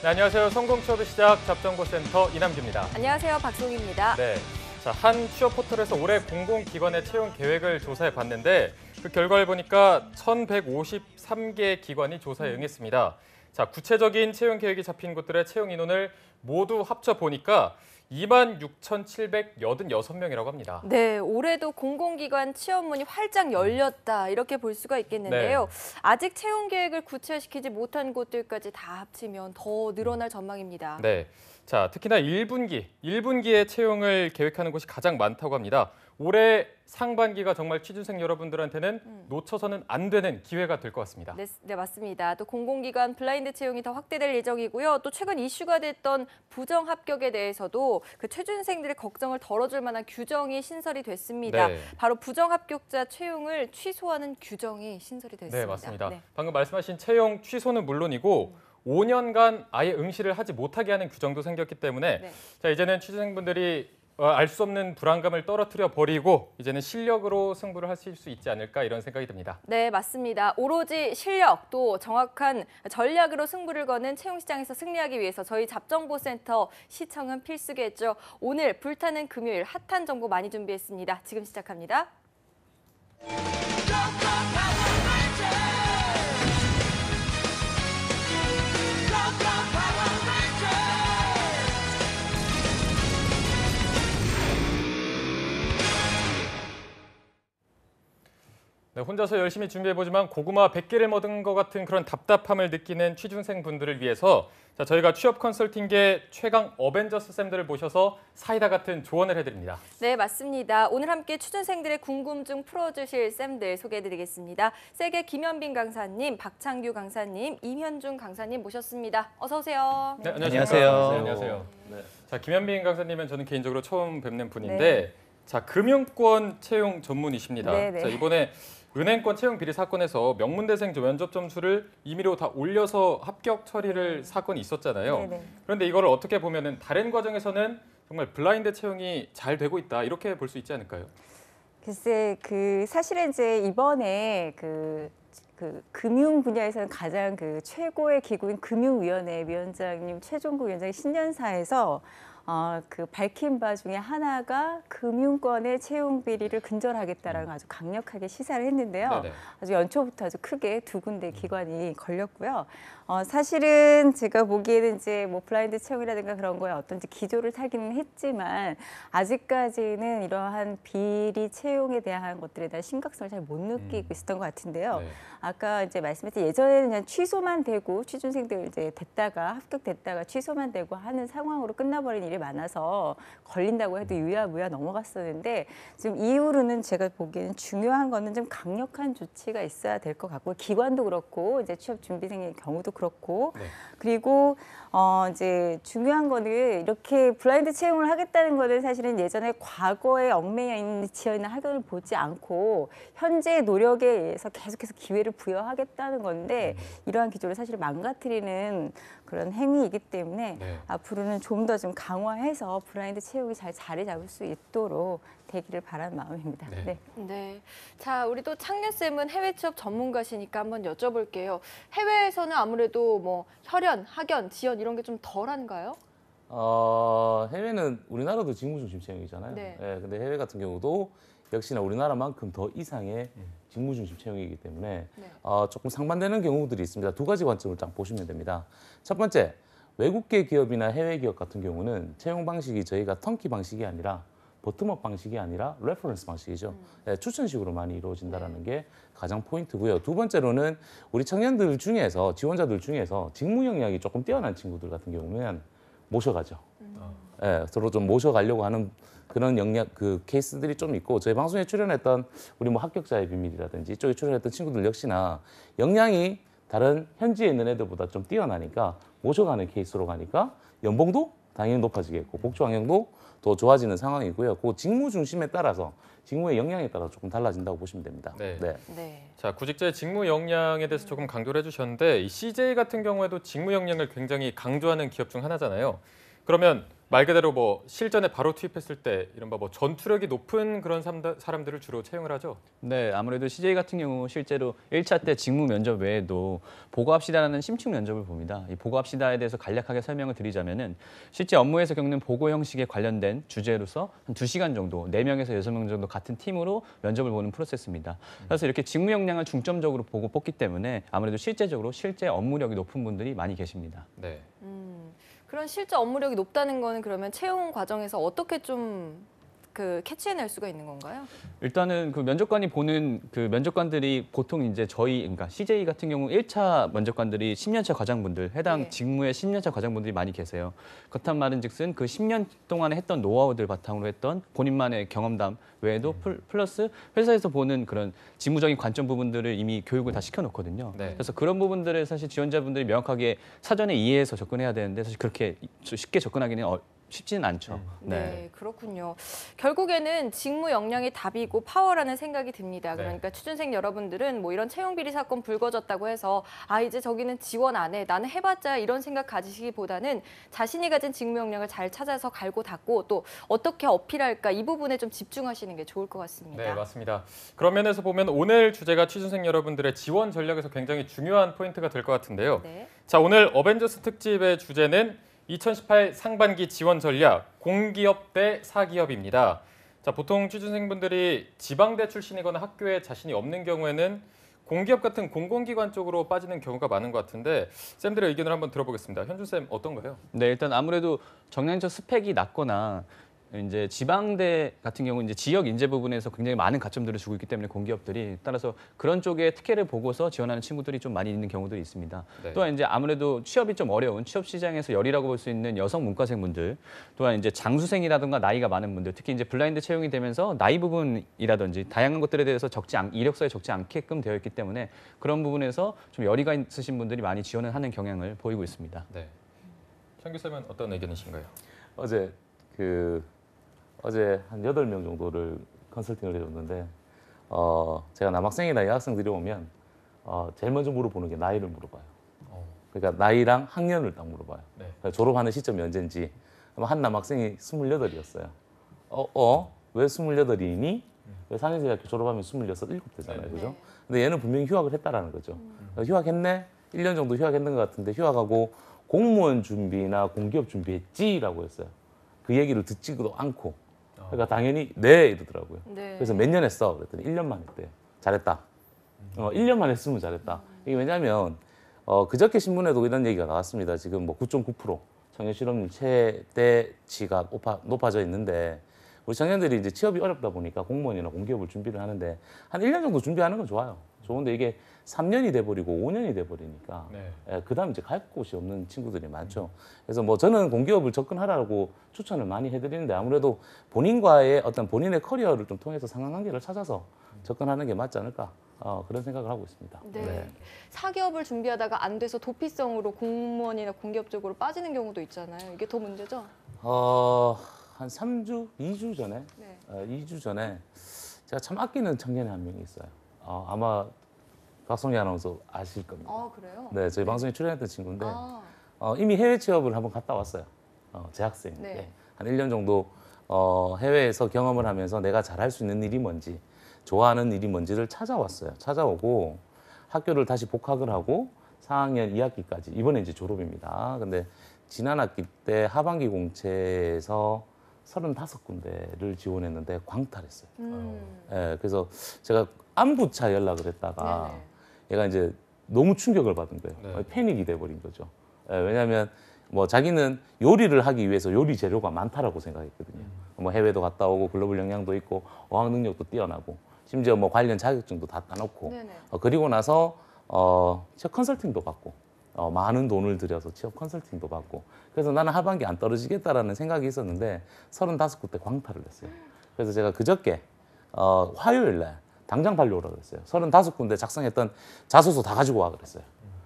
네, 안녕하세요. 성공 취업의 시작 잡정보센터 이남규입니다. 안녕하세요. 박송입니다. 네, 자, 한 취업 포털에서 올해 공공기관의 채용 계획을 조사해 봤는데 그 결과를 보니까 1,153개 기관이 조사에 응했습니다. 자, 구체적인 채용 계획이 잡힌 곳들의 채용 인원을 모두 합쳐 보니까 26,786명이라고 합니다. 네, 올해도 공공기관 취업문이 활짝 열렸다 이렇게 볼 수가 있겠는데요. 아직 채용 계획을 구체화시키지 못한 곳들까지 다 합치면 더 늘어날 전망입니다. 네, 자, 특히나 1분기에 채용을 계획하는 곳이 가장 많다고 합니다. 올해 상반기가 정말 취준생 여러분들한테는 놓쳐서는 안 되는 기회가 될 것 같습니다. 네, 맞습니다. 또 공공기관 블라인드 채용이 더 확대될 예정이고요. 또 최근 이슈가 됐던 부정 합격에 대해서도 그 취준생들의 걱정을 덜어줄 만한 규정이 신설이 됐습니다. 네. 바로 부정 합격자 채용을 취소하는 규정이 신설이 됐습니다. 네, 맞습니다. 네. 방금 말씀하신 채용 취소는 물론이고 5년간 아예 응시를 하지 못하게 하는 규정도 생겼기 때문에 네. 자, 이제는 취준생분들이 알 수 없는 불안감을 떨어뜨려 버리고 이제는 실력으로 승부를 하실 수 있지 않을까 이런 생각이 듭니다. 네, 맞습니다. 오로지 실력 또 정확한 전략으로 승부를 거는 채용 시장에서 승리하기 위해서 저희 잡정보센터 시청은 필수겠죠. 오늘 불타는 금요일 핫한 정보 많이 준비했습니다. 지금 시작합니다. 네, 혼자서 열심히 준비해보지만 고구마 100개를 먹은 것 같은 그런 답답함을 느끼는 취준생분들을 위해서 자, 저희가 취업 컨설팅계 최강 어벤져스 쌤들을 모셔서 사이다 같은 조언을 해드립니다. 네, 맞습니다. 오늘 함께 취준생들의 궁금증 풀어주실 쌤들 소개해드리겠습니다. 세계 김현빈 강사님, 박창규 강사님, 임현중 강사님 모셨습니다. 어서 오세요. 네, 안녕하세요. 안녕하세요. 네. 자, 김현빈 강사님은 저는 개인적으로 처음 뵙는 분인데 네. 자, 금융권 채용 전문이십니다. 네네. 자, 이번에 은행권 채용 비리 사건에서 명문대생 면접 점수를 임의로 다 올려서 합격 처리를 사건이 있었잖아요. 네네. 그런데 이걸 어떻게 보면은 다른 과정에서는 정말 블라인드 채용이 잘 되고 있다 이렇게 볼 수 있지 않을까요? 글쎄, 사실은 이제 이번에 금융 분야에서는 가장 최고의 기구인 금융위원회 위원장님 최종국 위원장의 신년사에서 밝힌 바 중에 하나가 금융권의 채용 비리를 근절하겠다라는 걸 아주 강력하게 시사를 했는데요. 네네. 아주 연초부터 아주 크게 두 군데 기관이 걸렸고요. 사실은 제가 보기에는 이제 뭐 블라인드 채용이라든가 그런 거에 어떤지 기조를 타기는 했지만 아직까지는 이러한 비리 채용에 대한 것들에 대한 심각성을 잘 못 느끼고 있었던 것 같은데요. 네. 아까 이제 말씀했듯이 예전에는 그냥 취소만 되고 취준생들 이제 합격됐다가 취소만 되고 하는 상황으로 끝나버린 일이 많아서 걸린다고 해도 유야무야 넘어갔었는데 지금 이후로는 제가 보기에는 중요한 거는 좀 강력한 조치가 있어야 될 것 같고 기관도 그렇고 이제 취업 준비생의 경우도 그렇고 네. 그리고 이제 중요한 거는 이렇게 블라인드 채용을 하겠다는 거는 사실은 예전에 과거에 얽매여 지어 있는 학연을 보지 않고 현재의 노력에 의해서 계속해서 기회를 부여하겠다는 건데 이러한 기조를 사실 망가뜨리는 그런 행위이기 때문에 네. 앞으로는 좀 더 좀 강화해서 블라인드 채용이 잘 자리 잡을 수 있도록 되기를 바라는 마음입니다. 네. 네. 네, 자 우리 또 창현 쌤은 해외 취업 전문가시니까 한번 여쭤볼게요. 해외에서는 아무래도 뭐 혈연, 학연, 지연 이런 게 좀 덜한가요? 해외는 우리나라도 직무 중심 채용이잖아요. 네. 예, 근데 해외 같은 경우도 역시나 우리나라만큼 더 이상의 직무 중심 채용이기 때문에 네. 조금 상반되는 경우들이 있습니다. 두 가지 관점을 딱 보시면 됩니다. 첫 번째, 외국계 기업이나 해외 기업 같은 경우는 채용 방식이 저희가 턴키 방식이 아니라 버텀업 방식이 아니라 레퍼런스 방식이죠. 예, 추천식으로 많이 이루어진다는 게 가장 포인트고요. 두 번째로는 우리 청년들 중에서 지원자들 중에서 직무 역량이 조금 뛰어난 친구들 같은 경우는 모셔가죠. 예, 서로 좀 모셔가려고 하는 그런 케이스들이 좀 있고 저희 방송에 출연했던 우리 뭐 합격자의 비밀이라든지 이쪽에 출연했던 친구들 역시나 역량이 다른 현지에 있는 애들보다 좀 뛰어나니까 모셔가는 케이스로 가니까 연봉도 당연히 높아지겠고 복지 환경도 더 좋아지는 상황이고요. 그 직무 중심에 따라서 직무의 역량에 따라 조금 달라진다고 보시면 됩니다. 네. 네. 자, 구직자의 직무 역량에 대해서 조금 강조를 해주셨는데 이 CJ 같은 경우에도 직무 역량을 굉장히 강조하는 기업 중 하나잖아요. 그러면 말 그대로 뭐 실전에 바로 투입했을 때 이른바 뭐 전투력이 높은 그런 사람들을 주로 채용을 하죠. 네, 아무래도 CJ 같은 경우 실제로 1차 때 직무 면접 외에도 보고합시다라는 심층 면접을 봅니다. 이 보고합시다에 대해서 간략하게 설명을 드리자면은 실제 업무에서 겪는 보고 형식에 관련된 주제로서 한 2시간 정도, 4명에서 6명 정도 같은 팀으로 면접을 보는 프로세스입니다. 그래서 이렇게 직무 역량을 중점적으로 보고 뽑기 때문에 아무래도 실제적으로 실제 업무력이 높은 분들이 많이 계십니다. 네. 그런 실제 업무력이 높다는 거는 그러면 채용 과정에서 어떻게 좀 캐치해낼 수가 있는 건가요? 일단은 그 면접관이 보는 그 면접관들이 보통 이제 그러니까 CJ 같은 경우 1차 면접관들이 10년차 과장분들, 해당 네. 직무의 10년차 과장분들이 많이 계세요. 그렇단 말은즉슨 그 10년 동안에 했던 노하우들 바탕으로 했던 본인만의 경험담 외에도 플러스 회사에서 보는 그런 직무적인 관점 부분들을 이미 교육을 다 시켜놓거든요. 네. 그래서 그런 부분들을 사실 지원자분들이 명확하게 사전에 이해해서 접근해야 되는데 사실 그렇게 쉽게 접근하기는 쉽지는 않죠. 네, 그렇군요. 결국에는 직무 역량이 답이고 파워라는 생각이 듭니다. 네. 그러니까 취준생 여러분들은 뭐 이런 채용 비리 사건 불거졌다고 해서 이제 저기는 지원 안 해. 나는 해봤자 이런 생각 가지시기보다는 자신이 가진 직무 역량을 잘 찾아서 갈고 닦고 또 어떻게 어필할까 이 부분에 좀 집중하시는 게 좋을 것 같습니다. 네, 맞습니다. 그런 면에서 보면 오늘 주제가 취준생 여러분들의 지원 전략에서 굉장히 중요한 포인트가 될 것 같은데요. 네. 자, 오늘 어벤져스 특집의 주제는 2018 상반기 지원 전략 공기업 대 사기업입니다. 자, 보통 취준생분들이 지방대 출신이거나 학교에 자신이 없는 경우에는 공기업 같은 공공기관 쪽으로 빠지는 경우가 많은 것 같은데 쌤들의 의견을 한번 들어보겠습니다. 현준 쌤 어떤가요? 네, 일단 아무래도 정량적 스펙이 낮거나 이제 지방대 같은 경우 이제 지역 인재 부분에서 굉장히 많은 가점들을 주고 있기 때문에 공기업들이 따라서 그런 쪽에 특혜를 보고서 지원하는 친구들이 좀 많이 있는 경우들이 있습니다. 네. 또한 이제 아무래도 취업이 좀 어려운 취업 시장에서 열이라고 볼 수 있는 여성 문과생분들, 또한 이제 장수생이라든가 나이가 많은 분들, 특히 이제 블라인드 채용이 되면서 나이 부분이라든지 다양한 것들에 대해서 이력서에 적지 않게끔 되어 있기 때문에 그런 부분에서 좀 열의가 있으신 분들이 많이 지원을 하는 경향을 보이고 있습니다. 네. 현규 쌤은 어떤 의견이신가요? 어제 한 8명 정도를 컨설팅을 해줬는데 제가 남학생이나 여학생들이 오면 제일 먼저 물어보는 게 나이를 물어봐요. 그러니까 나이랑 학년을 딱 물어봐요. 네. 그러니까 졸업하는 시점이 언제인지. 한 남학생이 28이었어요. 왜 28이니? 왜 상해대학교 졸업하면 26, 7대잖아요. 네. 그죠? 근데 얘는 분명히 휴학을 했다라는 거죠. 휴학했네? 1년 정도 휴학했는 것 같은데 휴학하고 공무원 준비나 공기업 준비했지라고 했어요. 그 얘기를 듣지도 않고. 그러니까 당연히 네 이러더라고요. 네. 그래서 몇 년 했어? 그랬더니 1년만 했대요. 잘했다. 1년만 했으면 잘했다. 이게 왜냐하면 그저께 신문에도 이런 얘기가 나왔습니다. 지금 뭐 9.9% 청년 실업률 최대치가 높아져 있는데 우리 청년들이 이제 취업이 어렵다 보니까 공무원이나 공기업을 준비를 하는데 한 1년 정도 준비하는 건 좋아요. 좋은데 이게 3년이 돼버리고 5년이 돼버리니까 네. 그다음 이제 갈 곳이 없는 친구들이 많죠. 그래서 뭐 저는 공기업을 접근하라고 추천을 많이 해드리는데 아무래도 본인과의 어떤 본인의 커리어를 좀 통해서 상관관계를 찾아서 접근하는 게 맞지 않을까 그런 생각을 하고 있습니다. 네. 사기업을 준비하다가 안 돼서 도피성으로 공무원이나 공기업 쪽으로 빠지는 경우도 있잖아요. 이게 더 문제죠? 한 3주, 2주 전에, 네. 2주 전에 제가 참 아끼는 청년이 한 명이 있어요. 아마 박성희 아나운서 아실 겁니다. 그래요? 네, 저희 방송에 출연했던 친구인데 아, 이미 해외 취업을 한번 갔다 왔어요. 재학생인데 네. 한 1년 정도 해외에서 경험을 하면서 내가 잘할 수 있는 일이 뭔지, 좋아하는 일이 뭔지를 찾아왔어요. 찾아오고 학교를 다시 복학을 하고 4학년 2학기까지 이번에 이제 졸업입니다. 근데 지난 학기 때 하반기 공채에서 35군데를 지원했는데 광탈했어요. 예, 그래서 제가 안부차 연락을 했다가 네네. 얘가 이제 너무 충격을 받은 거예요. 네. 패닉이 돼버린 거죠. 예, 왜냐하면 뭐 자기는 요리를 하기 위해서 요리 재료가 많다라고 생각했거든요. 뭐 해외도 갔다 오고 글로벌 역량도 있고 어학 능력도 뛰어나고 심지어 뭐 관련 자격증도 다 따놓고 네네. 그리고 나서 취업 컨설팅도 받고 많은 돈을 들여서 취업 컨설팅도 받고 그래서 나는 하반기 안 떨어지겠다라는 생각이 있었는데 35군데 광탈을 했어요. 그래서 제가 그저께 화요일 날 당장 발려오라고 그랬어요. 35군데 작성했던 자소서 다 가지고 와 그랬어요.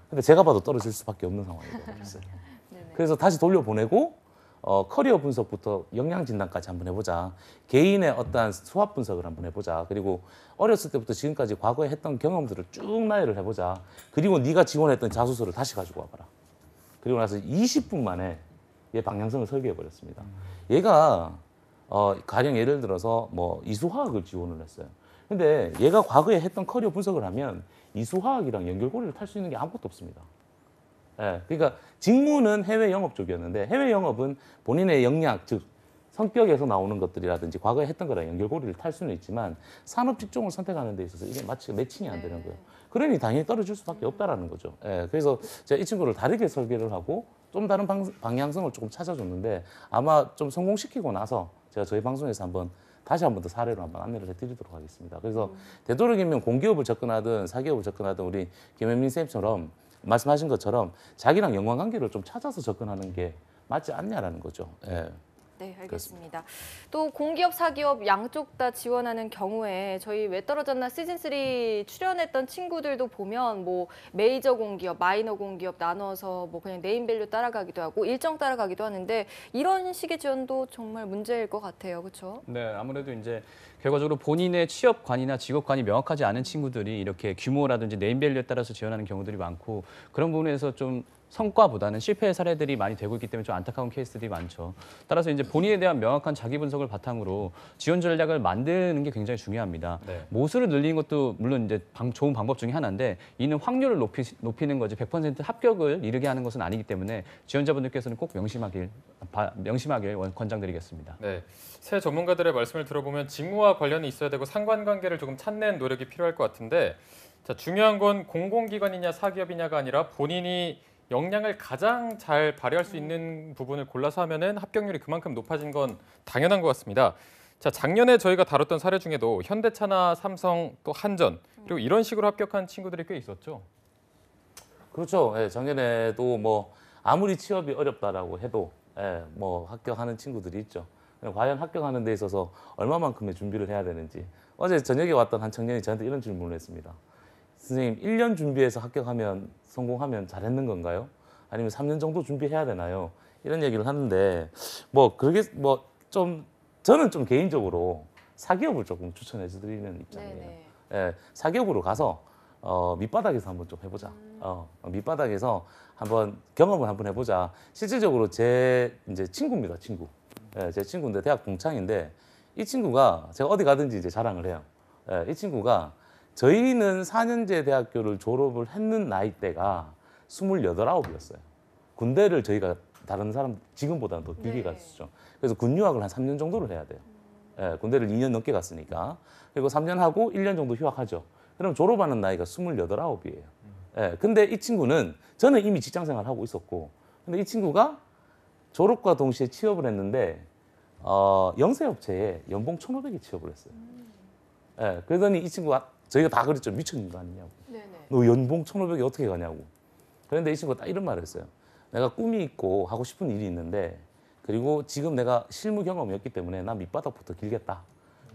근데 제가 봐도 떨어질 수밖에 없는 상황이 되어버렸어요. 네네. 그래서 다시 돌려보내고 커리어 분석부터 역량 진단까지 한번 해보자. 개인의 어떠한 수합 분석을 한번 해보자. 그리고 어렸을 때부터 지금까지 과거에 했던 경험들을 쭉 나열을 해보자. 그리고 네가 지원했던 자소서를 다시 가지고 와봐라. 그리고 나서 20분 만에 얘 방향성을 설계해 버렸습니다. 얘가 가령 예를 들어서 뭐 이수화학을 지원을 했어요. 근데 얘가 과거에 했던 커리어 분석을 하면 이수화학이랑 연결고리를 탈 수 있는 게 아무것도 없습니다. 예, 그러니까 직무는 해외 영업 쪽이었는데 해외 영업은 본인의 역량, 즉 성격에서 나오는 것들이라든지 과거에 했던 거랑 연결고리를 탈 수는 있지만 산업 직종을 선택하는 데 있어서 이게 마치 매칭이 안 되는 거예요. 그러니 당연히 떨어질 수밖에 없다라는 거죠. 예, 그래서 제가 이 친구를 다르게 설계를 하고 좀 다른 방향성을 조금 찾아줬는데 아마 좀 성공시키고 나서 제가 저희 방송에서 다시 한 번 더 사례로 한번 안내를 해드리도록 하겠습니다. 그래서 되도록이면 공기업을 접근하든 사기업을 접근하든 우리 김현민 쌤처럼 말씀하신 것처럼 자기랑 연관관계를 좀 찾아서 접근하는 게 맞지 않냐라는 거죠. 예. 네, 알겠습니다. 또 공기업, 사기업 양쪽 다 지원하는 경우에 저희 왜 떨어졌나 시즌3 출연했던 친구들도 보면 뭐 메이저 공기업, 마이너 공기업 나눠서 뭐 그냥 네임밸류 따라가기도 하고 일정 따라가기도 하는데 이런 식의 지원도 정말 문제일 것 같아요. 그렇죠? 네, 아무래도 이제 결과적으로 본인의 취업관이나 직업관이 명확하지 않은 친구들이 이렇게 규모라든지 네임밸류에 따라서 지원하는 경우들이 많고 그런 부분에서 좀 성과보다는 실패의 사례들이 많이 되고 있기 때문에 좀 안타까운 케이스들이 많죠. 따라서 이제 본인에 대한 명확한 자기 분석을 바탕으로 지원 전략을 만드는 게 굉장히 중요합니다. 네. 모수를 늘리는 것도 물론 이제 좋은 방법 중에 하나인데 이는 확률을 높이는 거지 100% 합격을 이르게 하는 것은 아니기 때문에 지원자분들께서는 꼭 명심하길 권장드리겠습니다. 네, 새 전문가들의 말씀을 들어보면 직무와 관련이 있어야 되고 상관관계를 조금 찾는 노력이 필요할 것 같은데 자, 중요한 건 공공기관이냐 사기업이냐가 아니라 본인이 역량을 가장 잘 발휘할 수 있는 부분을 골라서 하면은 합격률이 그만큼 높아진 건 당연한 것 같습니다. 자, 작년에 저희가 다뤘던 사례 중에도 현대차나 삼성 또 한전 그리고 이런 식으로 합격한 친구들이 꽤 있었죠. 그렇죠. 예, 작년에도 뭐 아무리 취업이 어렵다라고 해도 뭐 합격하는 친구들이 있죠. 과연 합격하는 데 있어서 얼마만큼의 준비를 해야 되는지. 어제 저녁에 왔던 한 청년이 저한테 이런 질문을 했습니다. 선생님, 1년 준비해서 합격하면 성공하면 잘했는 건가요? 아니면 3년 정도 준비해야 되나요? 이런 얘기를 하는데 뭐 그게 뭐 좀 저는 좀 개인적으로 사기업을 조금 추천해 드리는 입장이에요. 네네. 예, 사기업으로 가서 밑바닥에서 한번 좀 해보자. 밑바닥에서 한번 경험을 한번 해보자. 실질적으로 제 이제 친구입니다, 친구. 예, 제 친구인데 대학 동창인데 이 친구가 제가 어디 가든지 이제 자랑을 해요. 예, 이 친구가 저희는 4년제 대학교를 졸업을 했는 나이대가 28, 9이었어요. 군대를 저희가 다른 사람 지금보다는 더 길게 네. 갔었죠. 그래서 군 유학을 한 3년 정도를 해야 돼요. 예, 군대를 2년 넘게 갔으니까. 그리고 3년 하고 1년 정도 휴학하죠. 그럼 졸업하는 나이가 28, 9이에요. 예, 근데 이 친구는 저는 이미 직장 생활을 하고 있었고 근데 이 친구가 졸업과 동시에 취업을 했는데 영세업체에 연봉 1,500이 취업을 했어요. 예, 그러더니 이 친구가 저희가 다 그랬죠. 미쳤는 거 아니냐고. 네네. 너 연봉 1,500이 어떻게 가냐고. 그런데 이 친구가 딱 이런 말을 했어요. 내가 꿈이 있고 하고 싶은 일이 있는데 그리고 지금 내가 실무 경험이 없기 때문에 난 밑바닥부터 길겠다.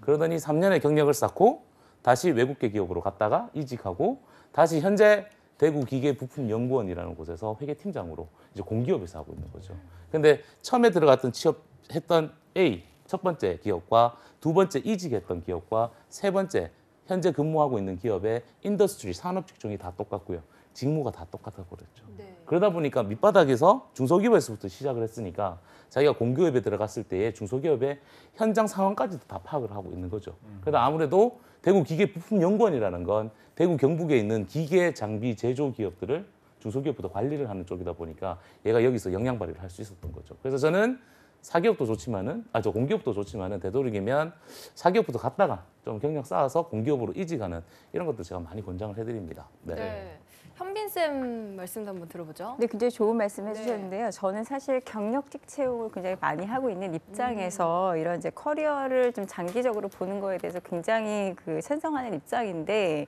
그러더니 3년의 경력을 쌓고 다시 외국계 기업으로 갔다가 이직하고 다시 현재 대구 기계부품연구원이라는 곳에서 회계팀장으로 이제 공기업에서 하고 있는 거죠. 근데 처음에 들어갔던 취업했던 A 첫 번째 기업과 두 번째 이직했던 기업과 세 번째 현재 근무하고 있는 기업의 인더스트리 산업 직종이 다 똑같고요. 직무가 다 똑같아 버렸죠. 네. 그러다 보니까 밑바닥에서 중소기업에서부터 시작을 했으니까 자기가 공기업에 들어갔을 때의 중소기업의 현장 상황까지도 다 파악을 하고 있는 거죠. 그러다 아무래도 대구 기계부품연구원이라는 건 대구 경북에 있는 기계 장비 제조 기업들을 중소기업부터 관리를 하는 쪽이다 보니까 얘가 여기서 역량 발휘를 할 수 있었던 거죠. 그래서 저는 사기업도 좋지만은 저 공기업도 좋지만은 되도록이면 사기업부터 갔다가 좀 경력 쌓아서 공기업으로 이직하는 이런 것도 제가 많이 권장을 해드립니다. 네. 네. 현빈 쌤 말씀도 한번 들어보죠. 네, 굉장히 좋은 말씀 네. 해주셨는데요. 저는 사실 경력직 채용을 굉장히 많이 하고 있는 입장에서 이런 이제 커리어를 좀 장기적으로 보는 거에 대해서 굉장히 찬성하는 입장인데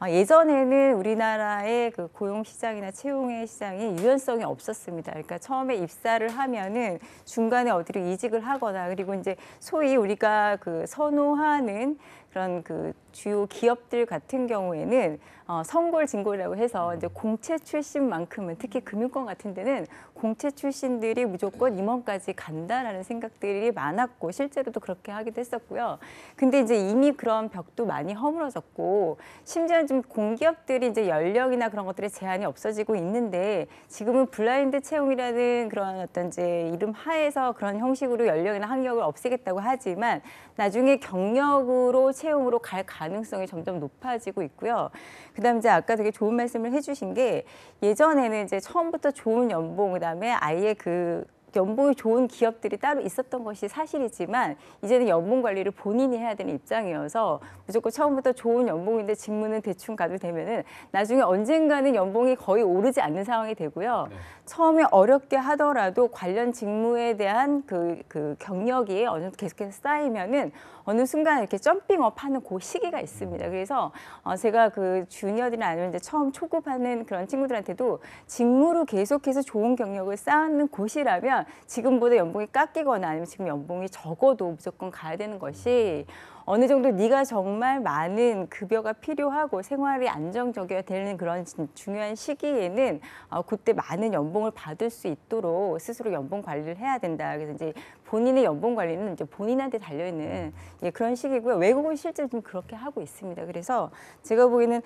예전에는 우리나라의 고용 시장이나 채용의 시장이 유연성이 없었습니다. 그러니까 처음에 입사를 하면은 중간에 어디로 이직을 하거나 그리고 이제 소위 우리가 선호하는 그런 그 주요 기업들 같은 경우에는 선골 진골이라고 해서 이제 공채 출신만큼은 특히 금융권 같은 데는 공채 출신들이 무조건 임원까지 간다라는 생각들이 많았고 실제로도 그렇게 하기도 했었고요. 근데 이제 이미 그런 벽도 많이 허물어졌고 심지어 좀 공기업들이 이제 연령이나 그런 것들의 제한이 없어지고 있는데 지금은 블라인드 채용이라는 그런 어떤 이제 이름 하에서 그런 형식으로 연령이나 학력을 없애겠다고 하지만 나중에 경력으로 채용으로 갈 가능성이 점점 높아지고 있고요. 그다음에 이제 아까 되게 좋은 말씀을 해주신 게 예전에는 이제 처음부터 좋은 연봉 그다음에 아예 그 연봉이 좋은 기업들이 따로 있었던 것이 사실이지만 이제는 연봉 관리를 본인이 해야 되는 입장이어서 무조건 처음부터 좋은 연봉인데 직무는 대충 가도 되면은 나중에 언젠가는 연봉이 거의 오르지 않는 상황이 되고요. 네. 처음에 어렵게 하더라도 관련 직무에 대한 그 경력이 어느 정도 계속해서 쌓이면은 어느 순간 이렇게 점핑업 하는 그 시기가 있습니다. 그래서 제가 그 주니어들이나 아니면 이제 처음 초급하는 그런 친구들한테도 직무로 계속해서 좋은 경력을 쌓는 곳이라면 지금보다 연봉이 깎이거나 아니면 지금 연봉이 적어도 무조건 가야 되는 것이 어느 정도 네가 정말 많은 급여가 필요하고 생활이 안정적이어야 되는 그런 중요한 시기에는 그때 많은 연봉을 받을 수 있도록 스스로 연봉 관리를 해야 된다. 그래서 이제 본인의 연봉 관리는 이제 본인한테 달려있는 그런 시기고요. 외국은 실제로 좀 그렇게 하고 있습니다. 그래서 제가 보기에는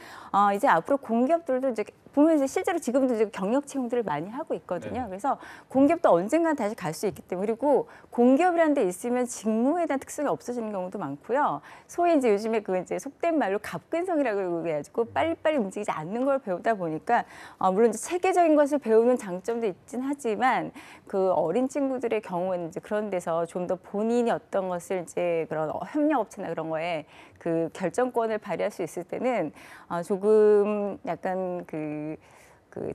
이제 앞으로 공기업들도 이제 보면 이제 실제로 지금도 이제 경력 채용들을 많이 하고 있거든요. 네. 그래서 공기업도 언젠간 다시 갈 수 있기 때문에 그리고 공기업이라는 데 있으면 직무에 대한 특성이 없어지는 경우도 많고요. 소위 이제 요즘에 그 이제 속된 말로 갑근성이라고 해가지고 빨리빨리 움직이지 않는 걸 배우다 보니까 물론 이제 체계적인 것을 배우는 장점도 있긴 하지만 그 어린 친구들의 경우에는 이제 그런 데서 좀 더 본인이 어떤 것을 이제 그런 협력업체나 그런 거에 그 결정권을 발휘할 수 있을 때는 조금 약간 그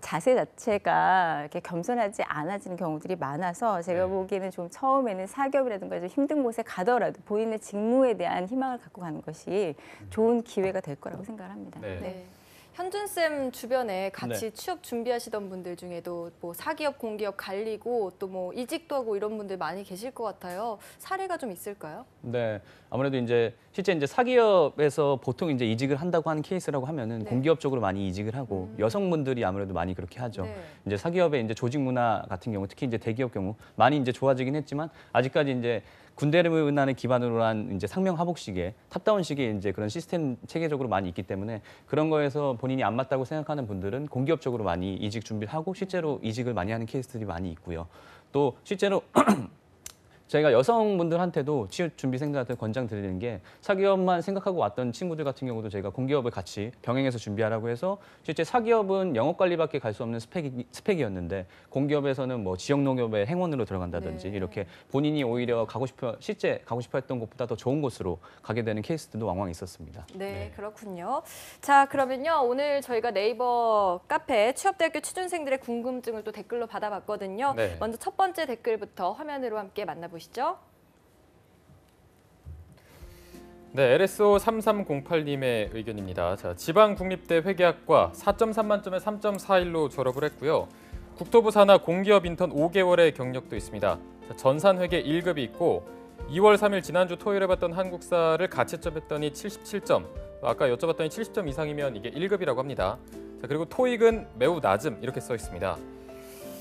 자세 자체가 이렇게 겸손하지 않아지는 경우들이 많아서 제가 네. 보기에는 좀 처음에는 사기업이라든가 좀 힘든 곳에 가더라도 본인의 직무에 대한 희망을 갖고 가는 것이 좋은 기회가 될 거라고 생각을 합니다. 네. 네. 현준 쌤 주변에 같이 취업 준비하시던 분들 중에도 뭐 사기업, 공기업 갈리고 또 뭐 이직도 하고 이런 분들 많이 계실 것 같아요. 사례가 좀 있을까요? 네, 아무래도 이제 실제 이제 사기업에서 보통 이제 이직을 한다고 하는 케이스라고 하면은 네. 공기업 쪽으로 많이 이직을 하고 여성분들이 아무래도 많이 그렇게 하죠. 네. 이제 사기업의 이제 조직 문화 같은 경우, 특히 이제 대기업 경우 많이 이제 좋아지긴 했지만 아직까지 이제 군대 문화를 기반으로 한 이제 상명하복식의 탑다운식의 이제 그런 시스템 체계적으로 많이 있기 때문에 그런 거에서 본인이 안 맞다고 생각하는 분들은 공기업 쪽으로 많이 이직 준비를 하고 실제로 이직을 많이 하는 케이스들이 많이 있고요. 또 실제로 저희가 여성분들한테도 취업 준비생들한테 권장드리는 게 사기업만 생각하고 왔던 친구들 같은 경우도 저희가 공기업을 같이 병행해서 준비하라고 해서 실제 사기업은 영업관리밖에 갈 수 없는 스펙이었는데 공기업에서는 뭐 지역농협의 행원으로 들어간다든지 네. 이렇게 본인이 오히려 실제 가고 싶어 했던 곳보다 더 좋은 곳으로 가게 되는 케이스들도 왕왕 있었습니다. 네, 그렇군요. 자, 그러면요. 오늘 저희가 네이버 카페 취업대학교 취준생들의 궁금증을 또 댓글로 받아봤거든요. 네. 먼저 첫 번째 댓글부터 화면으로 함께 만나보시죠. 네, LSO 3308님의 의견입니다. 자, 지방국립대 회계학과 4.3 만점에 3.41로 졸업을 했고요. 국토부 산하 공기업 인턴 5개월의 경력도 있습니다. 자, 전산회계 1급이 있고 2월 3일 지난주 토요일에 봤던 한국사를 가채점했더니 77점. 아까 여쭤봤더니 70점 이상이면 이게 1급이라고 합니다. 자, 그리고 토익은 매우 낮음 이렇게 써 있습니다.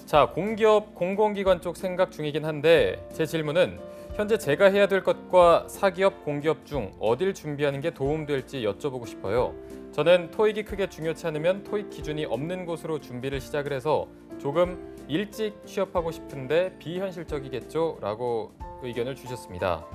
자, 공기업, 공공기관 쪽 생각 중이긴 한데 제 질문은 현재 제가 해야 될 것과 사기업, 공기업 중 어딜 준비하는 게 도움될지 여쭤보고 싶어요. 저는 토익이 크게 중요치 않으면 토익 기준이 없는 곳으로 준비를 시작을 해서 조금 일찍 취업하고 싶은데 비현실적이겠죠? 라고 의견을 주셨습니다.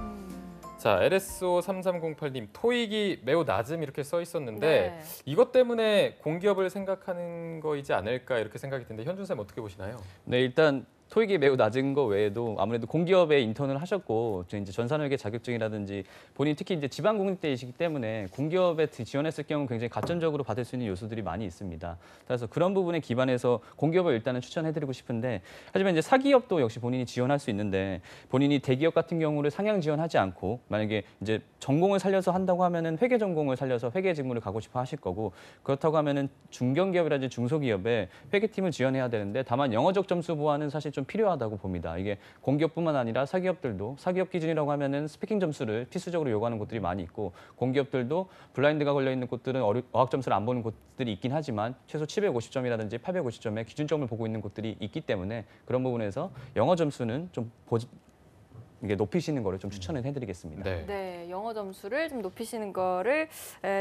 자, LSO 3308님, 토익이 매우 낮음 이렇게 써 있었는데 네. 이것 때문에 공기업을 생각하는 거이지 않을까 이렇게 생각이 드는데 현준 쌤 어떻게 보시나요? 네, 일단 토익이 매우 낮은 거 외에도 아무래도 공기업에 인턴을 하셨고 이제 전산회계 자격증이라든지 본인 특히 이제 지방국립대이시기 때문에 공기업에 지원했을 경우 굉장히 가점적으로 받을 수 있는 요소들이 많이 있습니다. 그래서 그런 부분에 기반해서 공기업을 일단은 추천해드리고 싶은데 하지만 이제 사기업도 역시 본인이 지원할 수 있는데 본인이 대기업 같은 경우를 상향 지원하지 않고 만약에 이제 전공을 살려서 한다고 하면은 회계 전공을 살려서 회계 직무를 가고 싶어 하실 거고 그렇다고 하면은 중견기업이라든지 중소기업에 회계팀을 지원해야 되는데 다만 영어적 점수 보완은 사실 좀 좀 필요하다고 봅니다. 이게 공기업뿐만 아니라 사기업들도 사기업 기준이라고 하면은 스피킹 점수를 필수적으로 요구하는 곳들이 많이 있고 공기업들도 블라인드가 걸려 있는 곳들은 어학 점수를 안 보는 곳들이 있긴 하지만 최소 750점이라든지 850점의 기준점을 보고 있는 곳들이 있기 때문에 그런 부분에서 영어 점수는 좀 이게 높이시는 거를 좀 추천을 해드리겠습니다. 네. 네, 영어 점수를 좀 높이시는 거를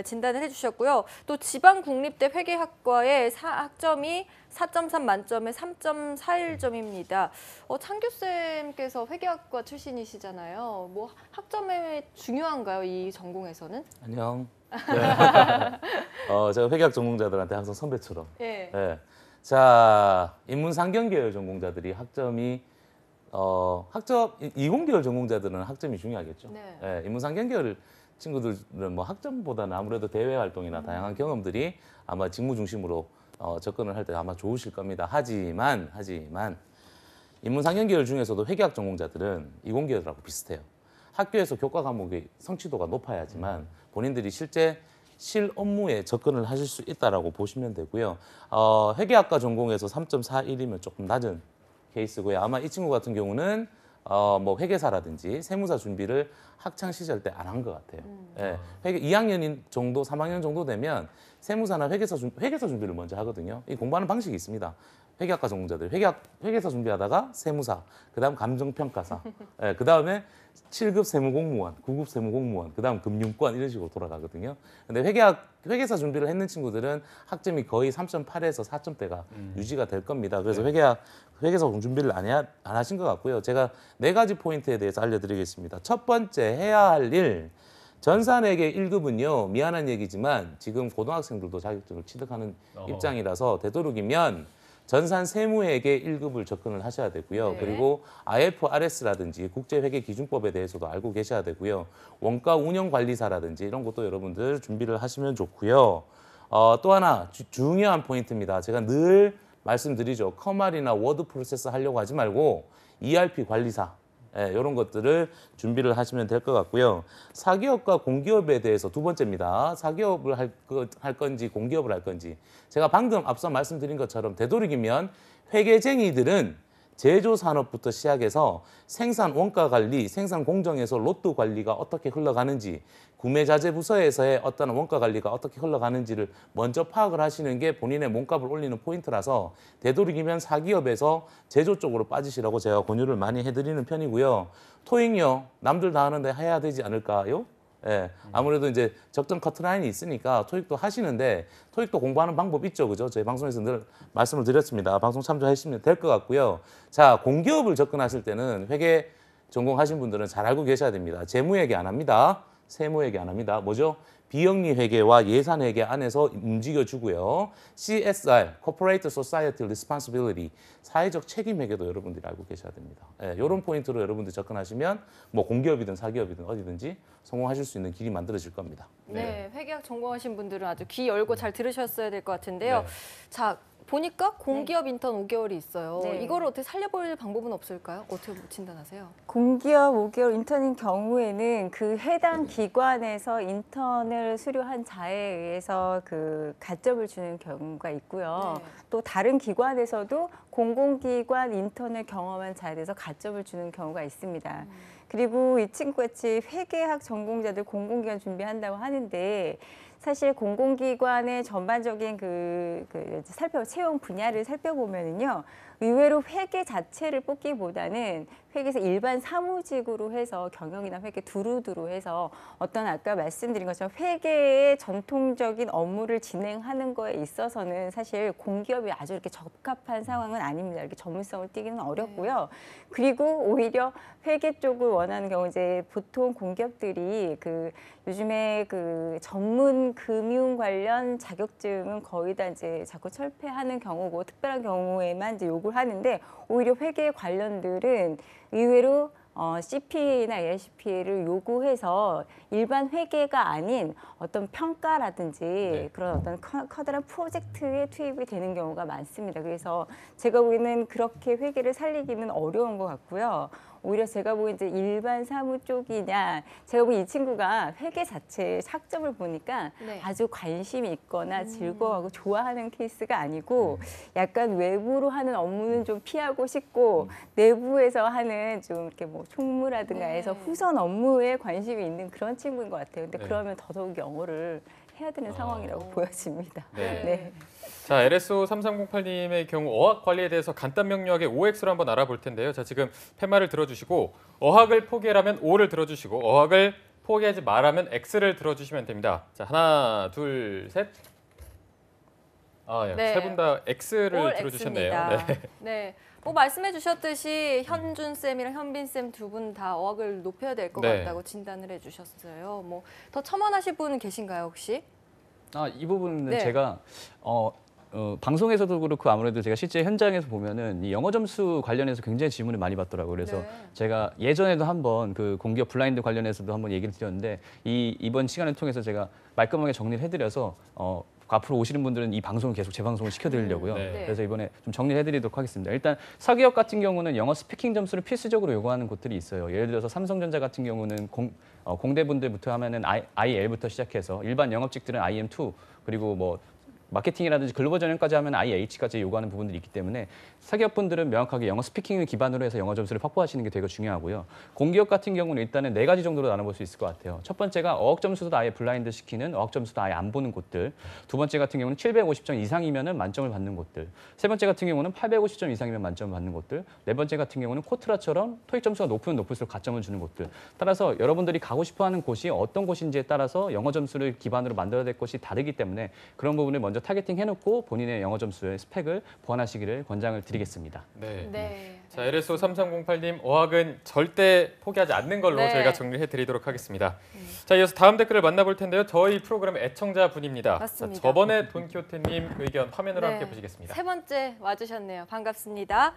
진단을 해주셨고요. 또 지방국립대 회계학과의 학점이 4.3 만점에 3.41점입니다. 창규 쌤께서 회계학과 출신이시잖아요. 뭐 학점에 중요한가요, 이 전공에서는? 안녕. 네. 제가 회계학 전공자들한테 항상 선배처럼. 예. 네. 자, 인문상경 계열 전공자들이 학점이 이공 계열 전공자들은 학점이 중요하겠죠. 네. 예, 인문상경 계열 친구들은 뭐 학점보다는 아무래도 대외 활동이나 다양한 경험들이 아마 직무 중심으로 접근을 할 때 아마 좋으실 겁니다. 하지만 인문상경 계열 중에서도 회계학 전공자들은 이공 계열하고 비슷해요. 학교에서 교과 과목의 성취도가 높아야지만 본인들이 실제 실 업무에 접근을 하실 수 있다라고 보시면 되고요. 회계학과 전공에서 3.41이면 조금 낮은 케이스고요. 아마 이 친구 같은 경우는 뭐 회계사라든지 세무사 준비를 학창 시절 때 안 한 것 같아요. 예, 회계 2학년 정도, 3학년 정도 되면 세무사나 회계사 준비를 먼저 하거든요. 이 공부하는 방식이 있습니다. 회계학과 전공자들 회계사 준비하다가 세무사, 그다음 감정평가사, 예, 그다음에 7급 세무공무원, 9급 세무공무원, 그다음 금융권 이런 식으로 돌아가거든요. 근데 회계사 준비를 했는 친구들은 학점이 거의 3.8에서 4점대가 유지가 될 겁니다. 그래서 회계사 준비를 안 하신 것 같고요. 제가 4가지 포인트에 대해서 알려드리겠습니다. 첫 번째 해야 할 일. 전산회계 1급은요, 미안한 얘기지만 지금 고등학생들도 자격증을 취득하는 입장이라서 되도록이면 전산 세무회계 1급을 접근을 하셔야 되고요. 네. 그리고 IFRS라든지 국제회계기준법에 대해서도 알고 계셔야 되고요. 원가 운영관리사라든지 이런 것도 여러분들 준비를 하시면 좋고요. 또 하나 중요한 포인트입니다. 제가 늘 말씀드리죠. 커말이나 워드 프로세스 하려고 하지 말고 ERP 관리사, 이런 것들을 준비를 하시면 될 것 같고요. 사기업과 공기업에 대해서 두 번째입니다. 사기업을 할 건지 공기업을 할 건지. 제가 방금 앞서 말씀드린 것처럼 되도록이면 회계쟁이들은 제조 산업부터 시작해서 생산 원가 관리, 생산 공정에서 로또 관리가 어떻게 흘러가는지, 구매 자재 부서에서의 어떤 원가 관리가 어떻게 흘러가는지를 먼저 파악을 하시는 게 본인의 몸값을 올리는 포인트라서 되도록이면 사기업에서 제조 쪽으로 빠지시라고 제가 권유를 많이 해드리는 편이고요. 토익요, 남들 다 하는데 해야 되지 않을까요? 예, 아무래도 이제 적정 커트라인이 있으니까 토익도 하시는데 토익도 공부하는 방법 있죠, 그죠? 저희 방송에서 늘 말씀을 드렸습니다. 방송 참조하시면 될 것 같고요. 자, 공기업을 접근하실 때는 회계 전공하신 분들은 잘 알고 계셔야 됩니다. 재무회계 안 합니다. 세무회계 안 합니다. 뭐죠? 비영리 회계와 예산 회계 안에서 움직여주고요. CSR, Corporate Society Responsibility, 사회적 책임 회계도 여러분들이 알고 계셔야 됩니다. 이런 포인트로 여러분들 접근하시면 뭐 공기업이든 사기업이든 어디든지 성공하실 수 있는 길이 만들어질 겁니다. 네, 회계학 전공하신 분들은 아주 귀 열고 잘 들으셨어야 될 것 같은데요. 네. 자, 보니까 공기업 인턴 5개월이 있어요. 네. 이걸 어떻게 살려볼 방법은 없을까요? 어떻게 진단하세요? 공기업 5개월 인턴인 경우에는 그 해당 기관에서 인턴을 수료한 자에 의해서 그 가점을 주는 경우가 있고요. 네. 또 다른 기관에서도 공공기관 인턴을 경험한 자에 대해서 가점을 주는 경우가 있습니다. 그리고 이 친구같이 회계학 전공자들 공공기관 준비한다고 하는데 사실 공공기관의 전반적인 채용 분야를 살펴보면은요, 의외로 회계 자체를 뽑기보다는 회계에서 일반 사무직으로 해서 경영이나 회계 두루두루 해서 어떤 아까 말씀드린 것처럼 회계의 전통적인 업무를 진행하는 거에 있어서는 사실 공기업이 아주 이렇게 적합한 상황은 아닙니다. 이렇게 전문성을 띠기는 어렵고요. 그리고 오히려 회계 쪽을 원하는 경우 이제 보통 공기업들이 요즘에 전문 금융 관련 자격증은 거의 다 이제 자꾸 철폐하는 경우고 특별한 경우에만 이제 요구를 하는데 오히려 회계 관련들은 의외로 CPA나 AICPA를 요구해서 일반 회계가 아닌 어떤 평가라든지 그런 어떤 커다란 프로젝트에 투입이 되는 경우가 많습니다. 그래서 제가 보기에는 그렇게 회계를 살리기는 어려운 것 같고요. 오히려 제가 보기엔 이제 일반 사무 쪽이냐, 제가 보기 이 친구가 회계 자체의 학점을 보니까 네. 아주 관심이 있거나 즐거워하고 좋아하는 케이스가 아니고 약간 외부로 하는 업무는 좀 피하고 싶고 내부에서 하는 좀 이렇게 뭐 총무라든가 해서 후선 업무에 관심이 있는 그런 친구인 것 같아요. 근데 네. 그러면 더더욱 영어를 해야 되는 상황이라고 보여집니다. 네. 네. 자, LSO 3308님의 경우 어학 관리에 대해서 간단 명료하게 OX로 한번 알아볼 텐데요. 자, 지금 팻말을 들어주시고 어학을 포기하라면 O를 들어주시고 어학을 포기하지 말라면 X를 들어주시면 됩니다. 자, 하나, 둘, 셋. 아, 예. 네. 세 분 다 X를 올 들어주셨네요. X입니다. 네. 네. 뭐 말씀해 주셨듯이 현준 쌤이랑 현빈 쌤 두 분 다 어학을 높여야 될 것 네. 같다고 진단을 해주셨어요. 뭐 더 첨언하실 분 계신가요 혹시? 이 부분은 네. 제가 방송에서도 그렇고 아무래도 제가 실제 현장에서 보면은 이 영어 점수 관련해서 굉장히 질문을 많이 받더라고요. 그래서 네. 제가 예전에도 한번 그 공기업 블라인드 관련해서도 한번 얘기를 드렸는데 이번 시간을 통해서 제가 말끔하게 정리를 해드려서 앞으로 오시는 분들은 이 방송을 계속 재방송을 시켜드리려고요. 네. 그래서 이번에 좀 정리를 해드리도록 하겠습니다. 일단 사기업 같은 경우는 영어 스피킹 점수를 필수적으로 요구하는 곳들이 있어요. 예를 들어서 삼성전자 같은 경우는 공대분들부터 하면은 IL부터 시작해서 일반 영업직들은 IM2 그리고 뭐 마케팅이라든지 글로벌 전형까지 하면 IH까지 요구하는 부분들이 있기 때문에 사기업분들은 명확하게 영어 스피킹을 기반으로 해서 영어 점수를 확보하시는 게 되게 중요하고요. 공기업 같은 경우는 일단은 4가지 정도로 나눠볼 수 있을 것 같아요. 첫 번째가 어학 점수도 아예 블라인드 시키는 어학 점수도 아예 안 보는 곳들. 두 번째 같은 경우는 750점 이상이면 만점을 받는 곳들. 세 번째 같은 경우는 850점 이상이면 만점을 받는 곳들. 네 번째 같은 경우는 코트라처럼 토익 점수가 높으면 높을수록 가점을 주는 곳들. 따라서 여러분들이 가고 싶어하는 곳이 어떤 곳인지에 따라서 영어 점수를 기반으로 만들어야 될 것이 다르기 때문에 그런 부분을 먼저 타겟팅 해놓고 본인의 영어 점수의 스펙을 보완하시기를 권장을 드리겠습니다. 네. 네. 자, LSO 3308님 어학은 절대 포기하지 않는 걸로 네. 저희가 정리해 드리도록 하겠습니다. 자, 이어서 다음 댓글을 만나볼 텐데요. 저희 프로그램 애청자 분입니다. 맞습니다. 자, 저번에 돈키호테님 의견 화면으로 네. 함께 보시겠습니다. 세 번째 와주셨네요. 반갑습니다.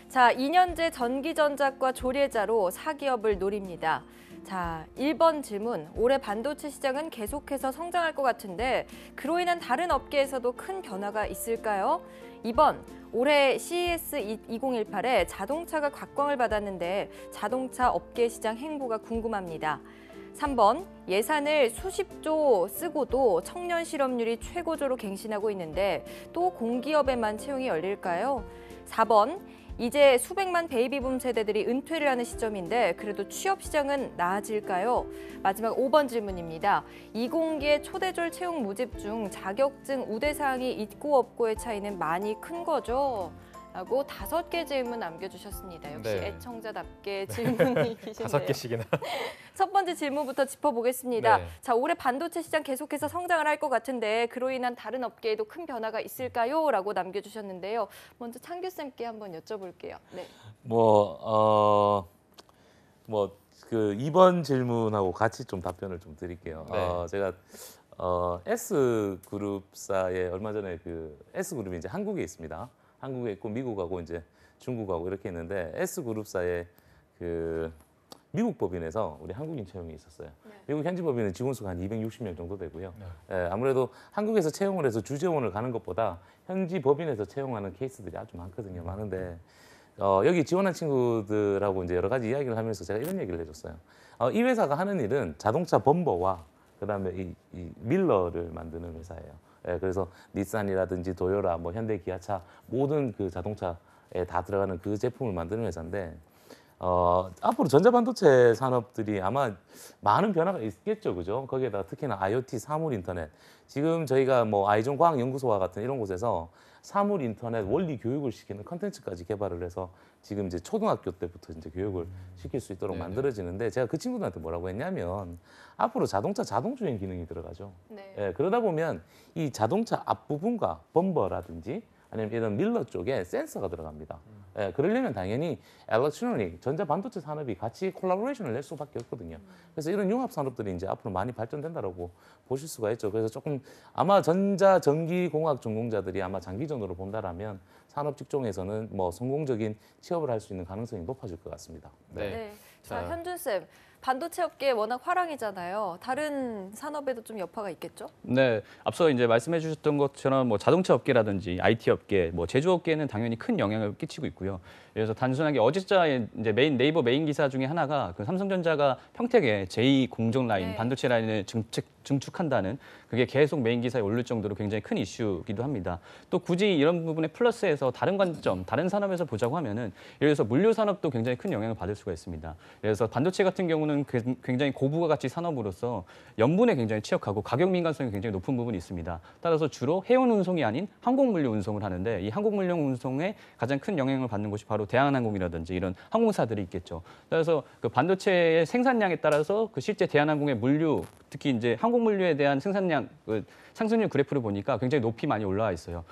자, 2년제 전기전자과 조례자로 사기업을 노립니다. 자, 1번 질문. 올해 반도체 시장은 계속해서 성장할 것 같은데 그로 인한 다른 업계에서도 큰 변화가 있을까요? 2번. 올해 CES 2018에 자동차가 각광을 받았는데 자동차 업계 시장 행보가 궁금합니다. 3번. 예산을 수십조 쓰고도 청년 실업률이 최고조로 갱신하고 있는데 또 공기업에만 채용이 열릴까요? 4번. 이제 수백만 베이비붐 세대들이 은퇴를 하는 시점인데 그래도 취업 시장은 나아질까요? 마지막 5번 질문입니다. 20기의 초대졸 채용 모집 중 자격증 우대사항이 있고 없고의 차이는 많이 큰 거죠? 라고 5개 질문 남겨주셨습니다. 역시 네. 애청자답게 질문이 계신데요. 5개씩이나. 첫 번째 질문부터 짚어보겠습니다. 네. 자, 올해 반도체 시장 계속해서 성장을 할 것 같은데 그로 인한 다른 업계에도 큰 변화가 있을까요? 라고 남겨주셨는데요. 먼저 창규 쌤께 한번 여쭤볼게요. 네. 그 2번 질문하고 같이 좀 답변을 좀 드릴게요. 네. 제가 S그룹사에 얼마 전에 그 S그룹이 이제 한국에 있습니다. 한국에 있고 미국하고 이제 중국하고 이렇게 있는데 S그룹사에 그 미국 법인에서 우리 한국인 채용이 있었어요. 네. 미국 현지 법인은 직원 수가 한 260명 정도 되고요. 아무래도 한국에서 채용을 해서 주재원을 가는 것보다 현지 법인에서 채용하는 케이스들이 아주 많거든요. 많은데 여기 지원한 친구들하고 이제 여러 가지 이야기를 하면서 제가 이런 얘기를 해줬어요. 이 회사가 하는 일은 자동차 범버와 그다음에 이 밀러를 만드는 회사예요. 그래서 닛산이라든지 도요라, 뭐 현대, 기아차 모든 그 자동차에 다 들어가는 그 제품을 만드는 회사인데 앞으로 전자반도체 산업들이 아마 많은 변화가 있겠죠, 그죠? 거기에다 특히나 IoT 사물 인터넷. 지금 저희가 뭐 아이존 과학연구소와 같은 이런 곳에서 사물 인터넷 원리 교육을 시키는 컨텐츠까지 개발을 해서 지금 이제 초등학교 때부터 이제 교육을 시킬 수 있도록 만들어지는데 제가 그 친구들한테 뭐라고 했냐면 앞으로 자동차 자동주행 기능이 들어가죠. 네. 그러다 보면 이 자동차 앞부분과 범버라든지 아니면 이런 밀러 쪽에 센서가 들어갑니다. 그러려면 당연히 엘렉트로닉, 전자반도체 산업이 같이 콜라보레이션을 낼 수밖에 없거든요. 그래서 이런 융합 산업들이 이제 앞으로 많이 발전된다라고 보실 수가 있죠. 그래서 조금 아마 전자, 전기, 공학 전공자들이 아마 장기전으로 본다라면 산업 직종에서는 뭐 성공적인 취업을 할 수 있는 가능성이 높아질 것 같습니다. 네. 네. 자, 현준 쌤, 반도체 업계 워낙 화랑이잖아요. 다른 산업에도 좀 여파가 있겠죠? 네, 앞서 이제 말씀해 주셨던 것처럼 뭐 자동차 업계라든지 IT 업계, 뭐 제조업계는 당연히 큰 영향을 끼치고 있고요. 그래서 단순하게 어제자 이제 네이버 메인 기사 중에 하나가 그 삼성전자가 평택에 제2 공정 라인, 네. 반도체 라인을 증축한다는 그게 계속 메인 기사에 오를 정도로 굉장히 큰 이슈이기도 합니다. 또 굳이 이런 부분에 플러스해서 다른 관점, 다른 산업에서 보자고 하면은 예를 들어서 물류 산업도 굉장히 큰 영향을 받을 수가 있습니다. 그래서 반도체 같은 경우는 굉장히 고부가 가치 산업으로서 염분에 굉장히 취약하고 가격 민감성이 굉장히 높은 부분이 있습니다. 따라서 주로 해운 운송이 아닌 항공 물류 운송을 하는데 이 항공 물류 운송에 가장 큰 영향을 받는 곳이 바로 대한항공이라든지 이런 항공사들이 있겠죠. 따라서 그 반도체의 생산량에 따라서 그 실제 대한항공의 물류, 특히 이제 항공 물류에 대한 생산량 그 상승률 그래프를 보니까 굉장히 높이 많이 올라와 있어요.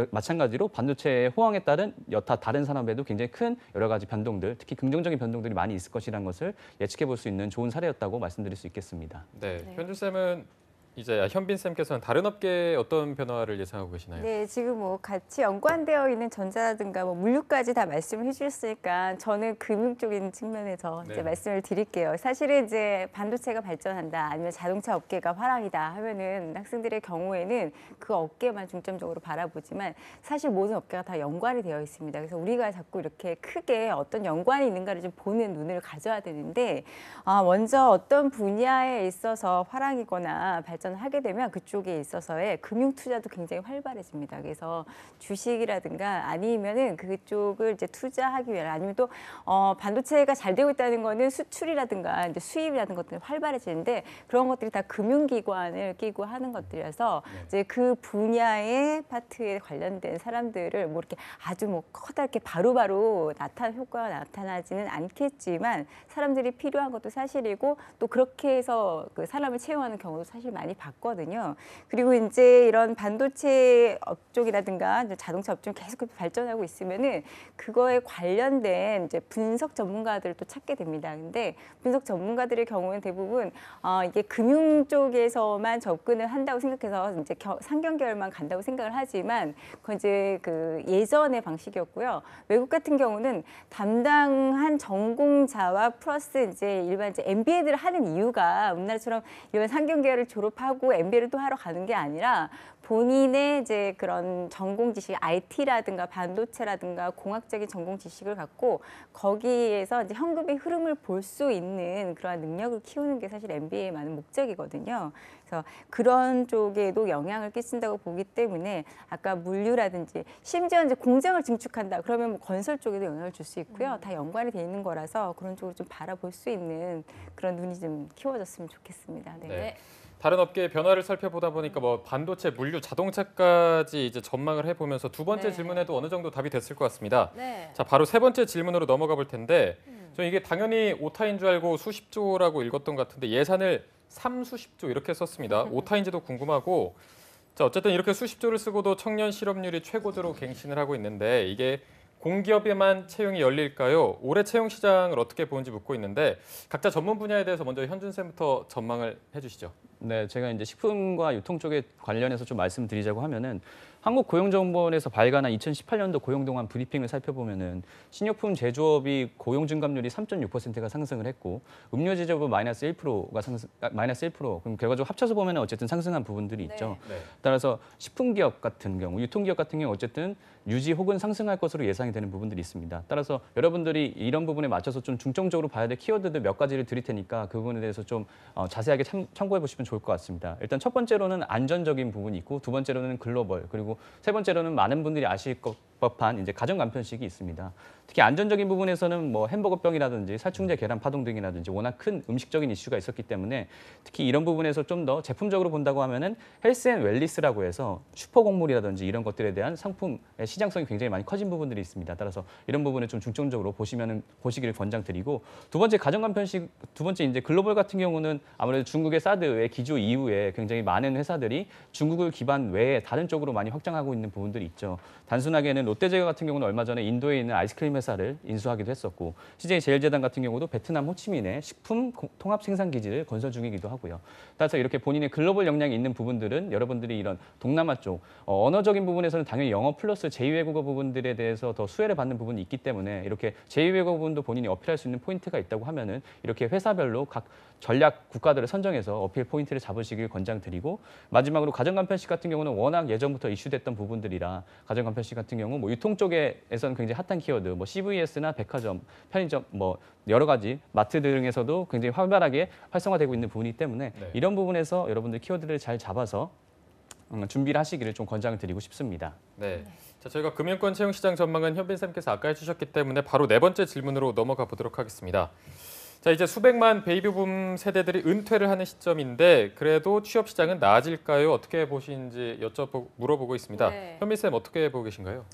마찬가지로 반도체의 호황에 따른 여타 다른 산업에도 굉장히 큰 여러 가지 변동들, 특히 긍정적인 변동들이 많이 있을 것이라는 것을 예측해 볼 수 있는 좋은 사례였다고 말씀드릴 수 있겠습니다. 네, 네. 현준 쌤은 이제 현빈 쌤께서는 다른 업계에 어떤 변화를 예상하고 계시나요? 네, 지금 뭐 같이 연관되어 있는 전자라든가 뭐 물류까지 다 말씀을 해주셨으니까 저는 금융 쪽인 측면에서 네. 이제 말씀을 드릴게요. 사실은 이제 반도체가 발전한다, 아니면 자동차 업계가 화랑이다 하면은 학생들의 경우에는 그 업계만 중점적으로 바라보지만 사실 모든 업계가 다 연관이 되어 있습니다. 그래서 우리가 자꾸 이렇게 크게 어떤 연관이 있는가를 좀 보는 눈을 가져야 되는데 먼저 어떤 분야에 있어서 화랑이거나 발전을 하게 되면 그쪽에 있어서의 금융 투자도 굉장히 활발해집니다. 그래서 주식이라든가 아니면은 그쪽을 이제 투자하기 위해 아니면 또 반도체가 잘 되고 있다는 거는 수출이라든가 이제 수입이라든 것들이 활발해지는데 그런 것들이 다 금융기관을 끼고 하는 것들이라서 이제 그 분야의 파트에 관련된 사람들을 뭐 이렇게 아주 뭐 커다랗게 바로바로 효과가 나타나지는 않겠지만 사람들이 필요한 것도 사실이고 또 그렇게 해서 그 사람을 채용하는 경우도 사실 많이 봤거든요. 그리고 이제 이런 반도체 업종이라든가 자동차 업종 계속 발전하고 있으면은 그거에 관련된 이제 분석 전문가들을 또 찾게 됩니다. 근데 분석 전문가들의 경우는 대부분 이게 금융 쪽에서만 접근을 한다고 생각해서 이제 상경 계열만 간다고 생각을 하지만 그건 이제 그 예전의 방식이었고요. 외국 같은 경우는 담당한 전공자와 플러스 이제 일반 이제 MBA들을 하는 이유가 우리나라처럼 이런 상경 계열을 졸업하고 MBA를 또 하러 가는 게 아니라 본인의 이제 그런 전공 지식, IT라든가 반도체라든가 공학적인 전공 지식을 갖고 거기에서 이제 현금의 흐름을 볼 수 있는 그러한 능력을 키우는 게 사실 MBA의 많은 목적이거든요. 그래서 그런 쪽에도 영향을 끼친다고 보기 때문에 아까 물류라든지 심지어 이제 공장을 증축한다 그러면 뭐 건설 쪽에도 영향을 줄 수 있고요. 다 연관이 돼 있는 거라서 그런 쪽으로 좀 바라볼 수 있는 그런 눈이 좀 키워졌으면 좋겠습니다. 네. 네. 다른 업계의 변화를 살펴보다 보니까 뭐 반도체, 물류, 자동차까지 이제 전망을 해보면서 두 번째 네. 질문에도 어느 정도 답이 됐을 것 같습니다. 네. 자, 바로 세 번째 질문으로 넘어가 볼 텐데, 저 이게 당연히 오타인 줄 알고 수십조라고 읽었던 것 같은데 예산을 3수십조 이렇게 썼습니다. 오타인지도 궁금하고, 자, 어쨌든 이렇게 수십조를 쓰고도 청년 실업률이 최고조로 갱신을 하고 있는데 이게 공기업에만 채용이 열릴까요? 올해 채용 시장을 어떻게 보는지 묻고 있는데 각자 전문 분야에 대해서 먼저 현준 쌤부터 전망을 해주시죠. 네, 제가 이제 식품과 유통 쪽에 관련해서 좀 말씀드리자고 하면은 한국고용정보원에서 발간한 2018년도 고용동안 브리핑을 살펴보면은 식료품 제조업이 고용 증감률이 3.6%가 상승을 했고 음료 제조업은 마이너스 1%. 그럼 결과적으로 합쳐서 보면 어쨌든 상승한 부분들이 있죠. 네. 따라서 식품기업 같은 경우, 유통기업 같은 경우 어쨌든 유지 혹은 상승할 것으로 예상이 되는 부분들이 있습니다. 따라서 여러분들이 이런 부분에 맞춰서 좀 중점적으로 봐야 될 키워드들 몇 가지를 드릴 테니까 그 부분에 대해서 좀 자세하게 참고해 보시면 좋을 것 같습니다. 일단 첫 번째로는 안전적인 부분이 있고 두 번째로는 글로벌 그리고 세 번째로는 많은 분들이 아실 법한 이제 가정 간편식이 있습니다. 특히 안전적인 부분에서는 뭐 햄버거병이라든지 살충제 계란 파동 등이라든지 워낙 큰 음식적인 이슈가 있었기 때문에 특히 이런 부분에서 좀 더 제품적으로 본다고 하면은 헬스앤웰리스라고 해서 슈퍼곡물이라든지 이런 것들에 대한 상품의 시장성이 굉장히 많이 커진 부분들이 있습니다. 따라서 이런 부분을 좀 중점적으로 보시기를 권장드리고 두 번째 가정 간편식 두 번째 이제 글로벌 같은 경우는 아무래도 중국의 사드의 기조 이후에 굉장히 많은 회사들이 중국을 기반 외에 다른 쪽으로 많이 확장하고 있는 부분들이 있죠. 단순하게는 롯데제과 같은 경우는 얼마 전에 인도에 있는 아이스크림 회사를 인수하기도 했었고 CJ제일제당 같은 경우도 베트남 호치민에 식품 통합 생산 기지를 건설 중이기도 하고요. 따라서 이렇게 본인의 글로벌 역량이 있는 부분들은 여러분들이 이런 동남아 쪽 언어적인 부분에서는 당연히 영어 플러스 제2외국어 부분들에 대해서 더 수혜를 받는 부분이 있기 때문에 이렇게 제2외국어 부분도 본인이 어필할 수 있는 포인트가 있다고 하면은 이렇게 회사별로 각 전략 국가들을 선정해서 어필 포인트를 잡으시길 권장드리고 마지막으로 가정간편식 같은 경우는 워낙 예전부터 이슈됐던 부분들이라 가정간편식 같은 경우 뭐 유통 쪽에서는 굉장히 핫한 키워드 뭐 CVS나 백화점, 편의점 뭐 여러 가지 마트 등에서도 굉장히 활발하게 활성화되고 있는 부분이기 때문에 네. 이런 부분에서 여러분들 키워드를 잘 잡아서 준비를 하시기를 좀 권장을 드리고 싶습니다. 네. 자, 저희가 금융권 채용시장 전망은 현빈 쌤께서 아까 해주셨기 때문에 바로 네 번째 질문으로 넘어가 보도록 하겠습니다. 자, 이제 수백만 베이비붐 세대들이 은퇴를 하는 시점인데 그래도 취업 시장은 나아질까요? 어떻게 보시는지 물어보고 있습니다. 네. 현민 쌤 어떻게 보고 계신가요?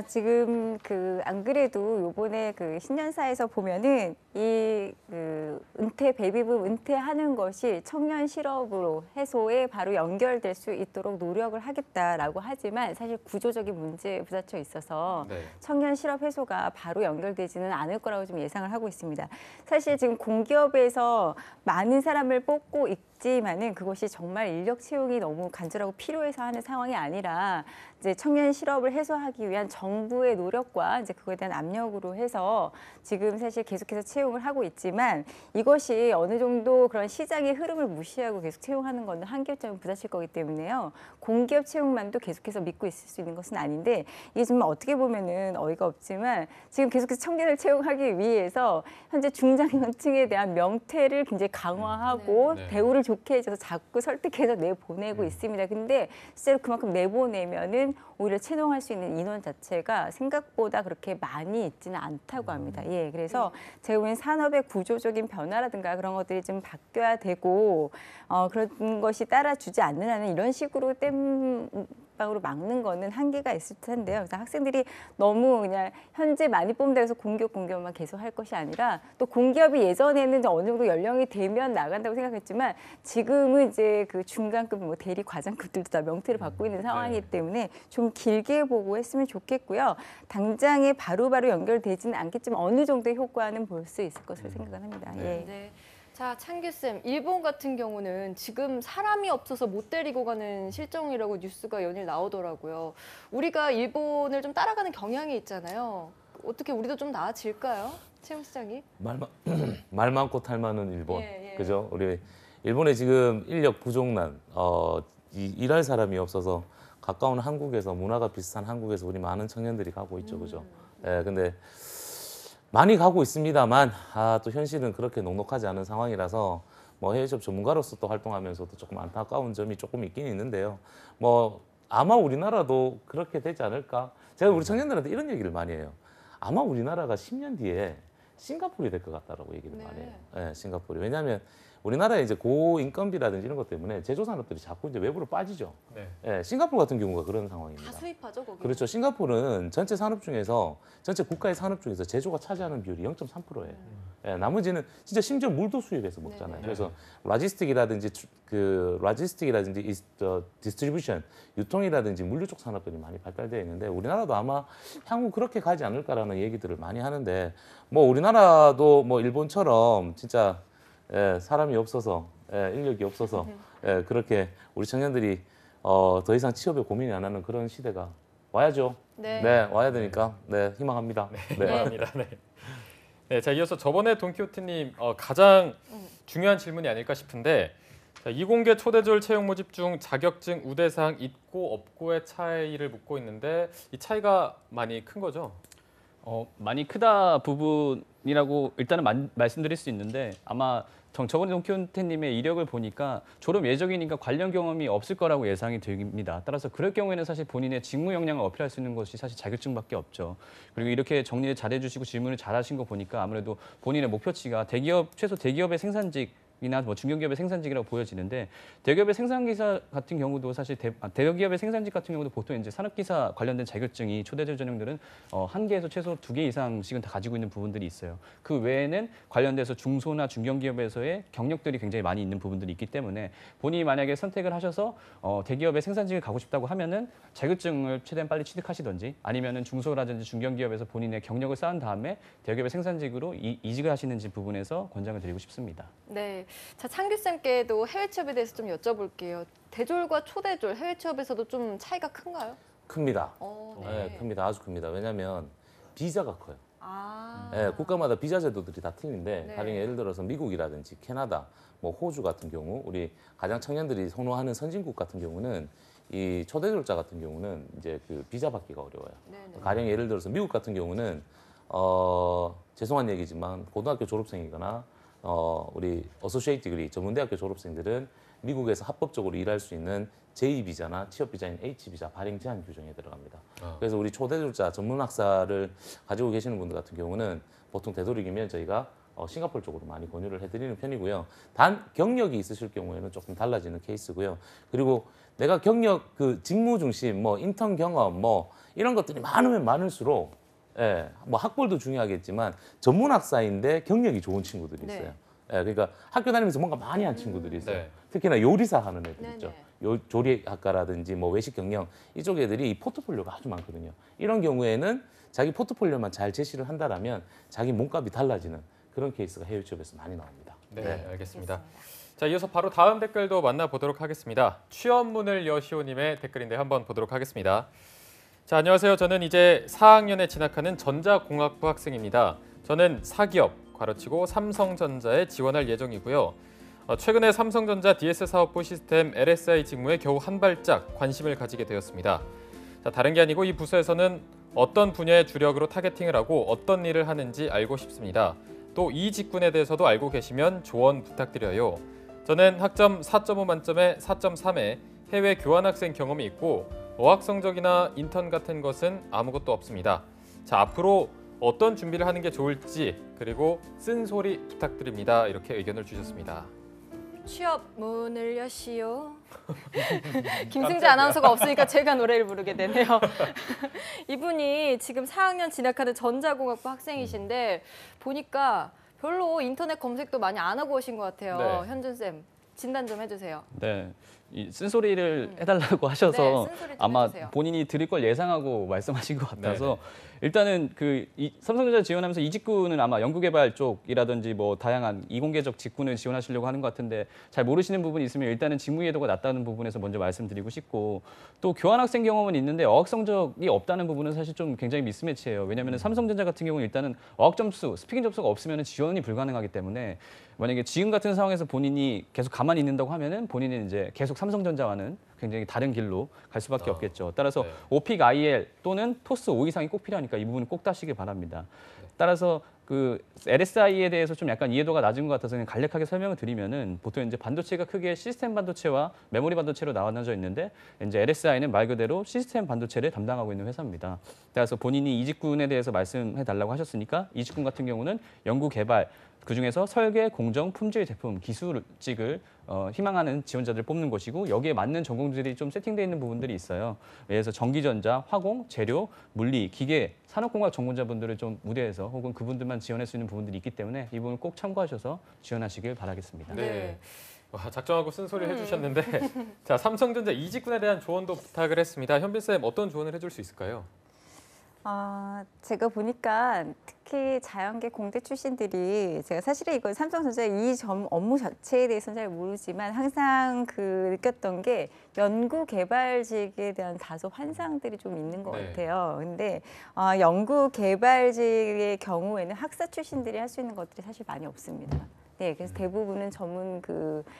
지금 안 그래도 요번에 신년사에서 보면은 은퇴 베이비붐 은퇴하는 것이 청년 실업으로 해소에 바로 연결될 수 있도록 노력을 하겠다라고 하지만 사실 구조적인 문제에 부딪혀 있어서 네. 청년 실업 해소가 바로 연결되지는 않을 거라고 좀 예상을 하고 있습니다. 사실 지금 공기업에서 많은 사람을 뽑고 있지만은 그것이 정말 인력 채용이 너무 간절하고 필요해서 하는 상황이 아니라 이제 청년 실업을 해소하기 위한 정부의 노력과 이제 그거에 대한 압력으로 해서 지금 사실 계속해서 채용을 하고 있지만 이것이 어느 정도 그런 시장의 흐름을 무시하고 계속 채용하는 건 한계점에 부딪힐 거기 때문에요. 공기업 채용만도 계속해서 믿고 있을 수 있는 것은 아닌데 이게 정말 어떻게 보면은 어이가 없지만 지금 계속해서 청년을 채용하기 위해서 현재 중장년층에 대한 명태를 굉장히 강화하고 네. 대우를 좋게 해줘서 자꾸 설득해서 내보내고 있습니다. 근데 실제로 그만큼 내보내면은 오히려 채용할 수 있는 인원 자체가 생각보다 그렇게 많이 있지는 않다고 합니다. 예, 그래서 제가 보기엔 산업의 구조적인 변화라든가 그런 것들이 좀 바뀌어야 되고 그런 것이 따라주지 않는 한은 이런 식으로 땜빵으로 막는 거는 한계가 있을 텐데요. 그래서 학생들이 너무 그냥 현재 많이 뽑는다 해서 공기업만 계속 할 것이 아니라 또 공기업이 예전에는 이제 어느 정도 연령이 되면 나간다고 생각했지만 지금은 이제 그 중간급 뭐 대리 과장급들도 다 명태를 받고 있는 상황이기 때문에 좀 길게 보고 했으면 좋겠고요. 당장에 바로바로 연결되지는 않겠지만 어느 정도의 효과는 볼 수 있을 것으로 생각을 합니다. 예. 네. 자, 창규 쌤, 일본 같은 경우는 지금 사람이 없어서 못 데리고 가는 실정이라고 뉴스가 연일 나오더라고요. 우리가 일본을 좀 따라가는 경향이 있잖아요. 어떻게 우리도 좀 나아질까요? 채용 시장이? 말 많고 탈 많은 일본, 예, 예. 그죠? 우리 일본에 지금 인력 부족난, 일할 사람이 없어서 가까운 한국에서 문화가 비슷한 한국에서 우리 많은 청년들이 가고 있죠, 그죠? 예, 근데 많이 가고 있습니다만 또 현실은 그렇게 녹록하지 않은 상황이라서 뭐 해외 취업 전문가로서 또 활동하면서도 조금 안타까운 점이 조금 있긴 있는데요. 뭐 아마 우리나라도 그렇게 되지 않을까? 제가 우리 청년들한테 이런 얘기를 많이 해요. 아마 우리나라가 10년 뒤에 싱가포르이 될 것 같다라고 얘기를 네. 많이 해요. 예, 싱가포르. 왜냐하면 우리나라의 이제 고인건비라든지 이런 것 때문에 제조산업들이 자꾸 이제 외부로 빠지죠. 네. 예, 싱가포르 같은 경우가 그런 상황입니다. 다 수입하죠, 거기. 그렇죠. 싱가포르는 전체 산업 중에서 전체 국가의 산업 중에서 제조가 차지하는 비율이 0.3%예요. 예, 나머지는 진짜 심지어 물도 수입해서 먹잖아요. 네. 그래서 로지스틱이라든지 디스트리뷰션, 유통이라든지 물류 쪽 산업들이 많이 발달되어 있는데 우리나라도 아마 향후 그렇게 가지 않을까라는 얘기들을 많이 하는데 뭐 우리나라도 뭐 일본처럼 진짜 사람이 없어서 인력이 없어서 그렇게 우리 청년들이 더 이상 취업에 고민이 안 하는 그런 시대가 와야죠. 네. 네, 와야 되니까 네, 희망합니다. 네. 감사합니다. 네. 네, 자 이어서 저번에 돈키호테님 가장 중요한 질문이 아닐까 싶은데 자, 이공계 초대졸 채용 모집 중 자격증 우대사항 있고 없고의 차이를 묻고 있는데 이 차이가 많이 큰 거죠? 많이 크다 부분이라고 일단은 말씀드릴 수 있는데 아마 저번에 돈키호테님의 이력을 보니까 졸업 예정이니까 관련 경험이 없을 거라고 예상이 됩니다. 따라서 그럴 경우에는 사실 본인의 직무 역량을 어필할 수 있는 것이 사실 자격증밖에 없죠. 그리고 이렇게 정리를 잘해주시고 질문을 잘하신 거 보니까 아무래도 본인의 목표치가 최소 대기업의 생산직 이나 뭐 중견기업의 생산직이라고 보여지는데 대기업의 생산기사 같은 경우도 사실 대기업의 생산직 같은 경우도 보통 이제 산업기사 관련된 자격증이 초대졸 전형들은 1개에서 최소 2개 이상씩은 다 가지고 있는 부분들이 있어요. 그 외에는 관련돼서 중소나 중견기업에서의 경력들이 굉장히 많이 있는 부분들이 있기 때문에 본인이 만약에 선택을 하셔서 대기업의 생산직을 가고 싶다고 하면은 자격증을 최대한 빨리 취득하시든지 아니면은 중소라든지 중견기업에서 본인의 경력을 쌓은 다음에 대기업의 생산직으로 이직을 하시는지 부분에서 권장을 드리고 싶습니다. 네, 자 창규 쌤께도 해외 취업에 대해서 좀 여쭤볼게요. 대졸과 초대졸 해외 취업에서도 좀 차이가 큰가요? 큽니다. 네. 네, 큽니다. 아주 큽니다. 왜냐하면 비자가 커요. 아, 네, 국가마다 비자 제도들이 다 틀린데 네. 가령 예를 들어서 미국이라든지 캐나다, 뭐 호주 같은 경우 우리 가장 청년들이 선호하는 선진국 같은 경우는 이 초대졸자 같은 경우는 이제 그 비자 받기가 어려워요. 네네. 가령 예를 들어서 미국 같은 경우는 죄송한 얘기지만 고등학교 졸업생이거나 우리 어소시에이트 디그리 전문대학교 졸업생들은 미국에서 합법적으로 일할 수 있는 제2비자나 취업비자인 H비자 발행 제한 규정에 들어갑니다. 그래서 우리 초대졸자 전문학사를 가지고 계시는 분들 같은 경우는 보통 되도록이면 저희가 싱가포르 쪽으로 많이 권유를 해드리는 편이고요. 단 경력이 있으실 경우에는 조금 달라지는 케이스고요. 그리고 내가 경력 그 직무 중심, 뭐 인턴 경험, 뭐 이런 것들이 많으면 많을수록 뭐 학벌도 중요하겠지만 전문학사인데 경력이 좋은 친구들이 있어요. 네. 그러니까 학교 다니면서 뭔가 많이 한 친구들이 있어요. 네. 특히나 요리사 하는 애들 네네. 있죠. 조리학과라든지 뭐 외식 경영 이쪽 애들이 이 포트폴리오가 아주 많거든요. 이런 경우에는 자기 포트폴리오만 잘 제시를 한다라면 자기 몸값이 달라지는 그런 케이스가 해외 취업에서 많이 나옵니다. 네, 알겠습니다. 자, 이어서 바로 다음 댓글도 만나보도록 하겠습니다. 취업문을 여시오님의 댓글인데 한번 보도록 하겠습니다. 자, 안녕하세요. 저는 이제 4학년에 진학하는 전자공학부 학생입니다. 저는 사기업, 괄호치고 삼성전자에 지원할 예정이고요. 최근에 삼성전자 DS 사업부 시스템 LSI 직무에 겨우 한 발짝 관심을 가지게 되었습니다. 자, 다른 게 아니고 이 부서에서는 어떤 분야의 주력으로 타겟팅을 하고 어떤 일을 하는지 알고 싶습니다. 또 이 직군에 대해서도 알고 계시면 조언 부탁드려요. 저는 학점 4.5 만점에 4.3에 해외 교환학생 경험이 있고 어학 성적이나 인턴 같은 것은 아무것도 없습니다. 자, 앞으로 어떤 준비를 하는 게 좋을지 그리고 쓴소리 부탁드립니다. 이렇게 의견을 주셨습니다. 취업 문을 여시오. 김승재 아나운서가 없으니까 제가 노래를 부르게 되네요. 이분이 지금 4학년 진학하는 전자공학부 학생이신데 보니까 별로 인터넷 검색도 많이 안 하고 오신 것 같아요. 네. 현준 쌤, 진단 좀 해주세요. 네, 이 쓴소리를 해달라고 하셔서 네, 쓴소리 좀 아마 해주세요. 본인이 들을 걸 예상하고 말씀하신 것 같아서 네네. 일단은 삼성전자 지원하면서 이 직군은 아마 연구개발 쪽이라든지 뭐 다양한 이공계적 직군을 지원하시려고 하는 것 같은데 잘 모르시는 부분이 있으면 일단은 직무 이해도가 낮다는 부분에서 먼저 말씀드리고 싶고 또 교환학생 경험은 있는데 어학 성적이 없다는 부분은 사실 좀 굉장히 미스매치예요. 왜냐하면 삼성전자 같은 경우는 일단은 어학 점수, 스피킹 점수가 없으면 지원이 불가능하기 때문에 만약에 지금 같은 상황에서 본인이 계속 가만히 있는다고 하면은 본인은 이제 계속 삼성전자와는 굉장히 다른 길로 갈 수밖에 없겠죠. 따라서 네. 오픽 IL 또는 토스 5 이상이 꼭 필요하니까 이 부분은 꼭 따시길 바랍니다. 따라서 그 LSI에 대해서 좀 약간 이해도가 낮은 것 같아서 그냥 간략하게 설명을 드리면은 보통 이제 반도체가 크게 시스템 반도체와 메모리 반도체로 나눠져 있는데 이제 LSI는 말 그대로 시스템 반도체를 담당하고 있는 회사입니다. 따라서 본인이 이 직군에 대해서 말씀해 달라고 하셨으니까 이 직군 같은 경우는 연구 개발 그중에서 설계, 공정, 품질, 제품, 기술직을 희망하는 지원자들을 뽑는 것이고 여기에 맞는 전공들이 좀 세팅되어 있는 부분들이 있어요. 그래서 전기전자, 화공, 재료, 물리, 기계, 산업공학 전공자분들을 좀 무대에서 혹은 그분들만 지원할 수 있는 부분들이 있기 때문에 이 부분을 꼭 참고하셔서 지원하시길 바라겠습니다. 네. 와, 작정하고 쓴소리 해주셨는데 자, 삼성전자 이 직군에 대한 조언도 부탁을 했습니다. 현빈 쌤 어떤 조언을 해줄 수 있을까요? 제가 보니까 특히 자연계 공대 출신들이 제가 사실은 이건 삼성전자 이 업무 자체에 대해서는 잘 모르지만 항상 느꼈던 게 연구 개발직에 대한 다소 환상들이 좀 있는 것 네. 같아요. 근데 연구 개발직의 경우에는 학사 출신들이 할 수 있는 것들이 사실 많이 없습니다. 네, 그래서 대부분은 전문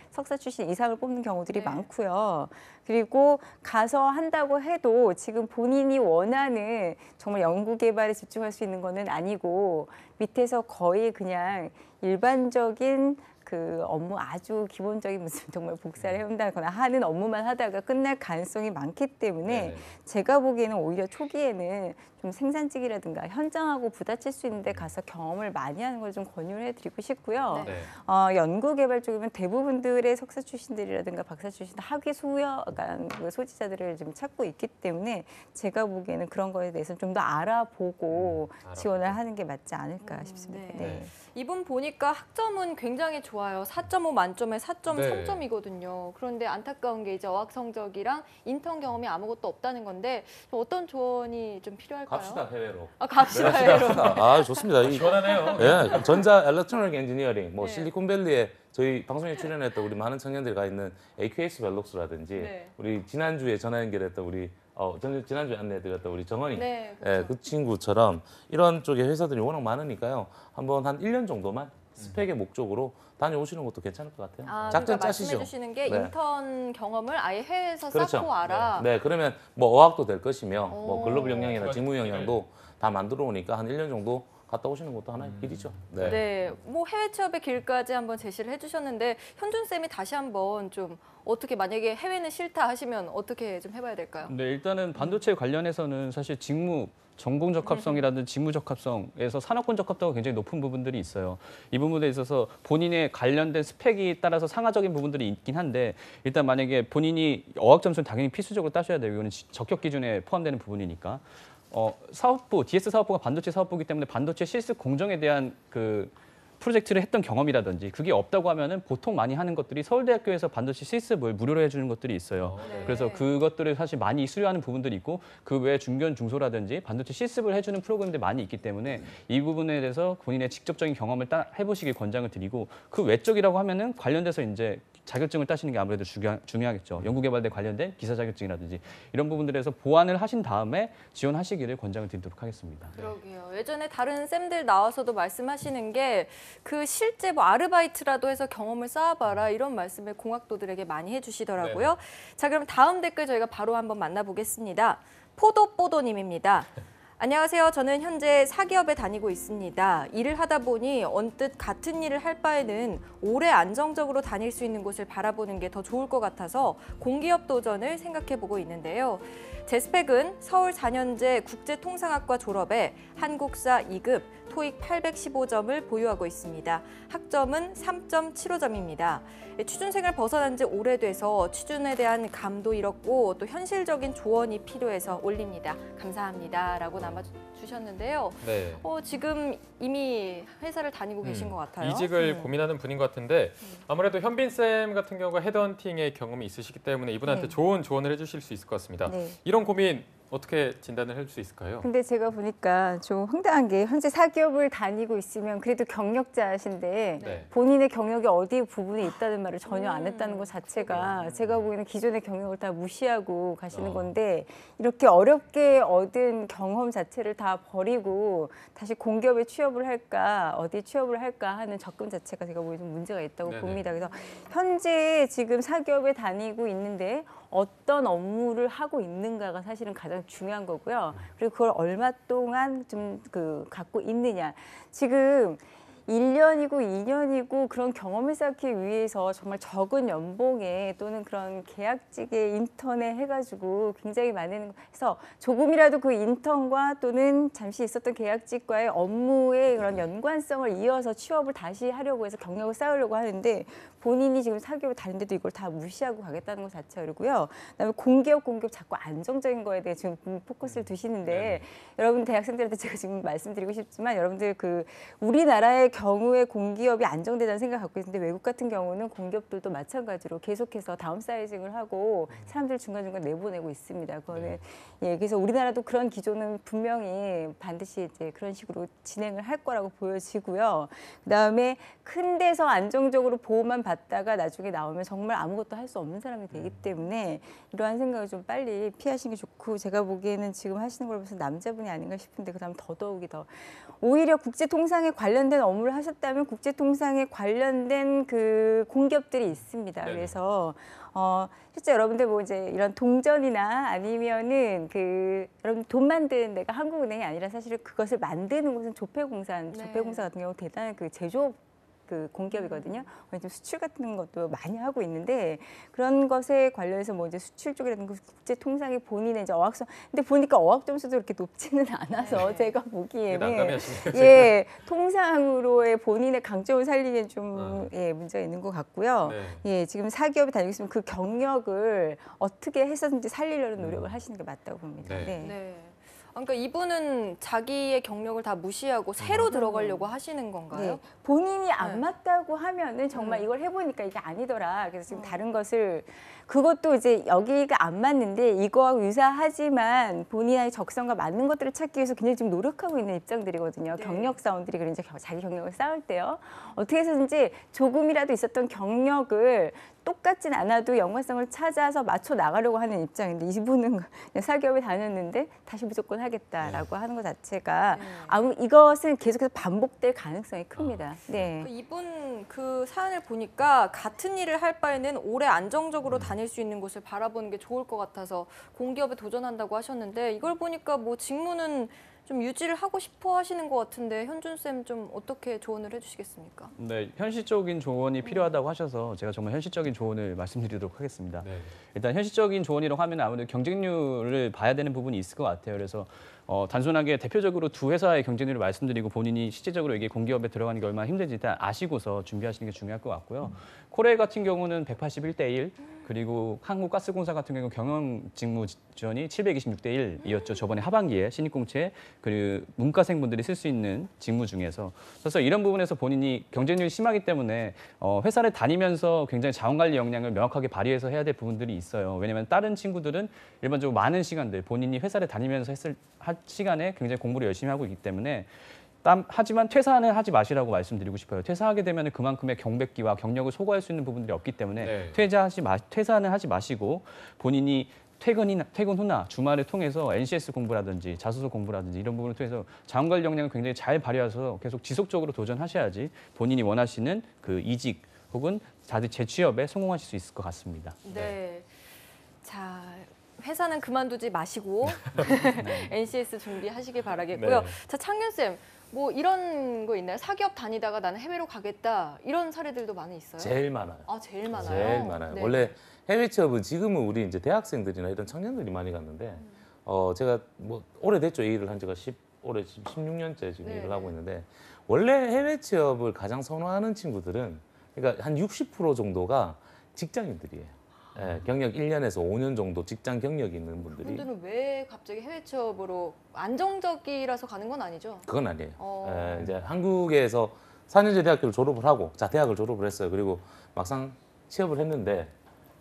석사 출신 이상을 뽑는 경우들이 네. 많고요. 그리고 가서 한다고 해도 지금 본인이 원하는 정말 연구 개발에 집중할 수 있는 거는 아니고 밑에서 거의 그냥 일반적인 그 업무 아주 기본적인 무슨 정말 복사를 해온다거나 하는 업무만 하다가 끝날 가능성이 많기 때문에 네. 제가 보기에는 오히려 초기에는 좀 생산직이라든가 현장하고 부딪힐 수 있는 데 가서 경험을 많이 하는 걸 좀 권유를 해드리고 싶고요. 네. 네. 연구개발 쪽이면 대부분들의 석사 출신들이라든가 박사 출신 학위 소유한 그 소지자들을 좀 찾고 있기 때문에 제가 보기에는 그런 거에 대해서 좀 더 알아보고 지원을 하는 게 맞지 않을까 싶습니다. 네. 네. 이분 보니까 학점은 굉장히 좋아요. 4.5 만점에 4.3점이거든요. 네. 그런데 안타까운 게 이제 어학 성적이랑 인턴 경험이 아무것도 없다는 건데 어떤 조언이 좀 필요할까요? 갑시다 해외로. 아, 갑시다 해외로. 아 좋습니다. 시원하네요. 예, 전자 엘렉트로닉 엔지니어링, 뭐 네. 실리콘밸리에 저희 방송에 출연했던 우리 많은 청년들이 가 있는 AQS 벨록스라든지 네. 우리 지난주에 전화 연결했던 우리 지난주에 안내해드렸던 우리 정원이 네, 예, 그렇죠. 그 친구처럼 이런 쪽에 회사들이 워낙 많으니까요. 한번 한 1년 정도만 스펙의 목적으로 다녀오시는 것도 괜찮을 것 같아요. 아, 작전 그러니까 짜시죠. 말씀해 주시는 게 네. 인턴 경험을 아예 해외에서 그렇죠. 쌓고 와라. 네, 그러면 뭐 어학도 될 것이며 뭐 오. 글로벌 역량이나 네. 직무 역량도 다 만들어 오니까 한 1년 정도 갔다 오시는 것도 하나의 길이죠. 네. 네, 뭐 해외 취업의 길까지 한번 제시를 해주셨는데 현준 쌤이 다시 한번 좀 어떻게 만약에 해외는 싫다 하시면 어떻게 좀 해봐야 될까요? 네, 일단은 반도체 관련해서는 사실 직무 전공 적합성이라든지 직무 적합성에서 산업군 적합도가 굉장히 높은 부분들이 있어요. 이 부분에 있어서 본인의 관련된 스펙이 따라서 상하적인 부분들이 있긴 한데 일단 만약에 본인이 어학 점수는 당연히 필수적으로 따셔야 돼요. 이거는 적격 기준에 포함되는 부분이니까. 사업부, DS 사업부가 반도체 사업부이기 때문에 반도체 실습 공정에 대한 그 프로젝트를 했던 경험이라든지 그게 없다고 하면은 보통 많이 하는 것들이 서울대학교에서 반도체 실습을 무료로 해주는 것들이 있어요. 네. 그래서 그것들을 사실 많이 수료하는 부분들이 있고 그 외에 중견 중소라든지 반도체 실습을 해주는 프로그램들이 많이 있기 때문에 이 부분에 대해서 본인의 직접적인 경험을 해보시길 권장을 드리고 그 외적이라고 하면은 관련돼서 이제 자격증을 따시는 게 아무래도 중요하겠죠. 연구개발에 관련된 기사 자격증이라든지 이런 부분들에서 보완을 하신 다음에 지원하시기를 권장을 드리도록 하겠습니다. 그러게요. 예전에 다른 쌤들 나와서도 말씀하시는 게 그 실제 뭐 아르바이트라도 해서 경험을 쌓아봐라 이런 말씀을 공학도들에게 많이 해주시더라고요. 자, 그럼 다음 댓글 저희가 바로 한번 만나보겠습니다. 포도뽀도님입니다. 안녕하세요. 저는 현재 사기업에 다니고 있습니다. 일을 하다 보니 언뜻 같은 일을 할 바에는 오래 안정적으로 다닐 수 있는 곳을 바라보는 게 더 좋을 것 같아서 공기업 도전을 생각해보고 있는데요. 제 스펙은 서울 4년제 국제통상학과 졸업에 한국사 2급, 토익 815점을 보유하고 있습니다. 학점은 3.75점입니다. 취준생을 벗어난 지 오래돼서 취준에 대한 감도 잃었고 또 현실적인 조언이 필요해서 올립니다. 감사합니다. 라고 남아주셨는데요. 네. 지금 이미 회사를 다니고 계신 것 같아요. 이직을 고민하는 분인 것 같은데 아무래도 현빈 쌤 같은 경우가 헤드헌팅의 경험이 있으시기 때문에 이분한테 네. 좋은 조언을 해주실 수 있을 것 같습니다. 네. 이런 고민 어떻게 진단을 할 수 있을까요? 근데 제가 보니까 좀 황당한 게 현재 사기업을 다니고 있으면 그래도 경력자신데 네. 본인의 경력이 어디 부분에 있다는 말을 전혀 안 했다는 것 자체가 제가 보기에는 기존의 경력을 다 무시하고 가시는 건데 이렇게 어렵게 얻은 경험 자체를 다 버리고 다시 공기업에 취업을 할까 어디 취업을 할까 하는 접근 자체가 제가 보기에는 좀 문제가 있다고 네네. 봅니다. 그래서 현재 지금 사기업에 다니고 있는데 어떤 업무를 하고 있는가가 사실은 가장 중요한 거고요. 그리고 그걸 얼마 동안 좀 갖고 있느냐. 지금 1년이고 2년이고 그런 경험을 쌓기 위해서 정말 적은 연봉에 또는 그런 계약직에 인턴에 해가지고 굉장히 많은 해서 조금이라도 그 인턴과 또는 잠시 있었던 계약직과의 업무의 그런 연관성을 이어서 취업을 다시 하려고 해서 경력을 쌓으려고 하는데 본인이 지금 사기업을 다니는데도 이걸 다 무시하고 가겠다는 것 자체이고요. 그다음에 공기업 자꾸 안정적인 거에 대해 지금 포커스를 두시는데 여러분 대학생들한테 제가 지금 말씀드리고 싶지만 여러분들 우리나라의 경우에 공기업이 안정되다는 생각을 갖고 있는데 외국 같은 경우는 공기업들도 마찬가지로 계속해서 다운사이징을 하고 사람들 중간중간 내보내고 있습니다. 그거는 그래서 우리나라도 그런 기조는 분명히 반드시 이제 그런 식으로 진행을 할 거라고 보여지고요. 그다음에 큰 데서 안정적으로 보호만 받다가 나중에 나오면 정말 아무것도 할 수 없는 사람이 되기 때문에 이러한 생각을 좀 빨리 피하시는 게 좋고 제가 보기에는 지금 하시는 걸 보면서 남자분이 아닌가 싶은데 그다음 더더욱이 더 오히려 국제통상에 관련된 업무를 하셨다면 국제통상에 관련된 그 공기업들이 있습니다. 네네. 그래서 실제 여러분들 뭐 이제 이런 동전이나 아니면은 여러분 돈 만드는 데가 한국은행이 아니라 사실 그것을 만드는 곳은 조폐공사 같은 경우 대단한 제조업 그 공기업이거든요. 좀 수출 같은 것도 많이 하고 있는데 그런 것에 관련해서 뭐 이제 수출 쪽이라든가 국제 통상의 본인의 이제 어학성 근데 보니까 어학 점수도 그렇게 높지는 않아서 네. 제가 보기에는 난감해하시네요. 예 통상으로의 본인의 강점을 살리기엔 좀 예, 문제가 있는 것 같고요. 네. 예 지금 사기업에 다니고 있으면 그 경력을 어떻게 해서든지 살리려는 노력을 하시는 게 맞다고 봅니다. 네. 네. 네. 그러니까 이분은 자기의 경력을 다 무시하고 새로 들어가려고 하시는 건가요? 네. 본인이 안 네. 맞다고 하면은 정말 이걸 해보니까 이게 아니더라. 그래서 지금 다른 것을 그것도 이제 여기가 안 맞는데 이거하고 유사하지만 본인의 적성과 맞는 것들을 찾기 위해서 굉장히 지금 노력하고 있는 입장들이거든요. 네. 경력 사원들이 그런 이제 자기 경력을 쌓을 때요. 어떻게 해서든지 조금이라도 있었던 경력을 똑같진 않아도 연관성을 찾아서 맞춰 나가려고 하는 입장인데 이분은 그냥 사기업에 다녔는데 다시 무조건 하겠다라고 하는 것 자체가 이것은 계속해서 반복될 가능성이 큽니다. 네. 이분 그 사연을 보니까 같은 일을 할 바에는 오래 안정적으로 다닐 수 있는 곳을 바라보는 게 좋을 것 같아서 공기업에 도전한다고 하셨는데 이걸 보니까 뭐 직무는 좀 유지를 하고 싶어 하시는 것 같은데 현준 쌤 좀 어떻게 조언을 해주시겠습니까? 네, 현실적인 조언이 필요하다고 하셔서 제가 정말 현실적인 조언을 말씀드리도록 하겠습니다. 네. 일단 현실적인 조언이라고 하면 아무래도 경쟁률을 봐야 되는 부분이 있을 것 같아요. 그래서 단순하게 대표적으로 두 회사의 경쟁률을 말씀드리고 본인이 실제적으로 이게 공기업에 들어가는 게 얼마나 힘든지 일단 아시고서 준비하시는 게 중요할 것 같고요. 코레일 같은 경우는 181대 1, 그리고 한국가스공사 같은 경우 경영 직무 지원이 726대 1이었죠. 저번에 하반기에 신입공채 그리고 문과생분들이 쓸 수 있는 직무 중에서. 그래서 이런 부분에서 본인이 경쟁률이 심하기 때문에 회사를 다니면서 굉장히 자원관리 역량을 명확하게 발휘해서 해야 될 부분들이 있어요. 왜냐하면 다른 친구들은 일반적으로 많은 시간들 본인이 회사를 다니면서 할 시간에 굉장히 공부를 열심히 하고 있기 때문에 하지만 퇴사는 하지 마시라고 말씀드리고 싶어요. 퇴사하게 되면 그만큼의 경백기와 경력을 소거할 수 있는 부분들이 없기 때문에 네. 퇴사는 하지 마시고 본인이 퇴근 후나 주말을 통해서 NCS 공부라든지 자소서 공부라든지 이런 부분을 통해서 자원관리 역량을 굉장히 잘 발휘해서 계속 지속적으로 도전하셔야지 본인이 원하시는 그 이직 혹은 재취업에 성공하실 수 있을 것 같습니다. 네. 자, 회사는 그만두지 마시고 NCS 준비하시길 바라겠고요. 네. 자, 창균 쌤, 뭐 이런 거 있나요? 사기업 다니다가 나는 해외로 가겠다 이런 사례들도 많이 있어요? 제일 많아요. 아, 제일 많아요. 제일 많아요. 네. 원래 해외 취업은 지금은 우리 이제 대학생들이나 이런 청년들이 많이 갔는데 제가 뭐 오래됐죠. 이 일을 한 지가 올해 16년째 지금 네. 일을 하고 있는데 원래 해외 취업을 가장 선호하는 친구들은 그러니까 한 60% 정도가 직장인들이에요. 예, 경력 1년에서 5년 정도 직장 경력이 있는 분들이 그분들은 왜 갑자기 해외 취업으로 안정적이라서 가는 건 아니죠? 그건 아니에요. 어. 이제 한국에서 4년제 대학교를 졸업을 하고 대학을 졸업을 했어요. 그리고 막상 취업을 했는데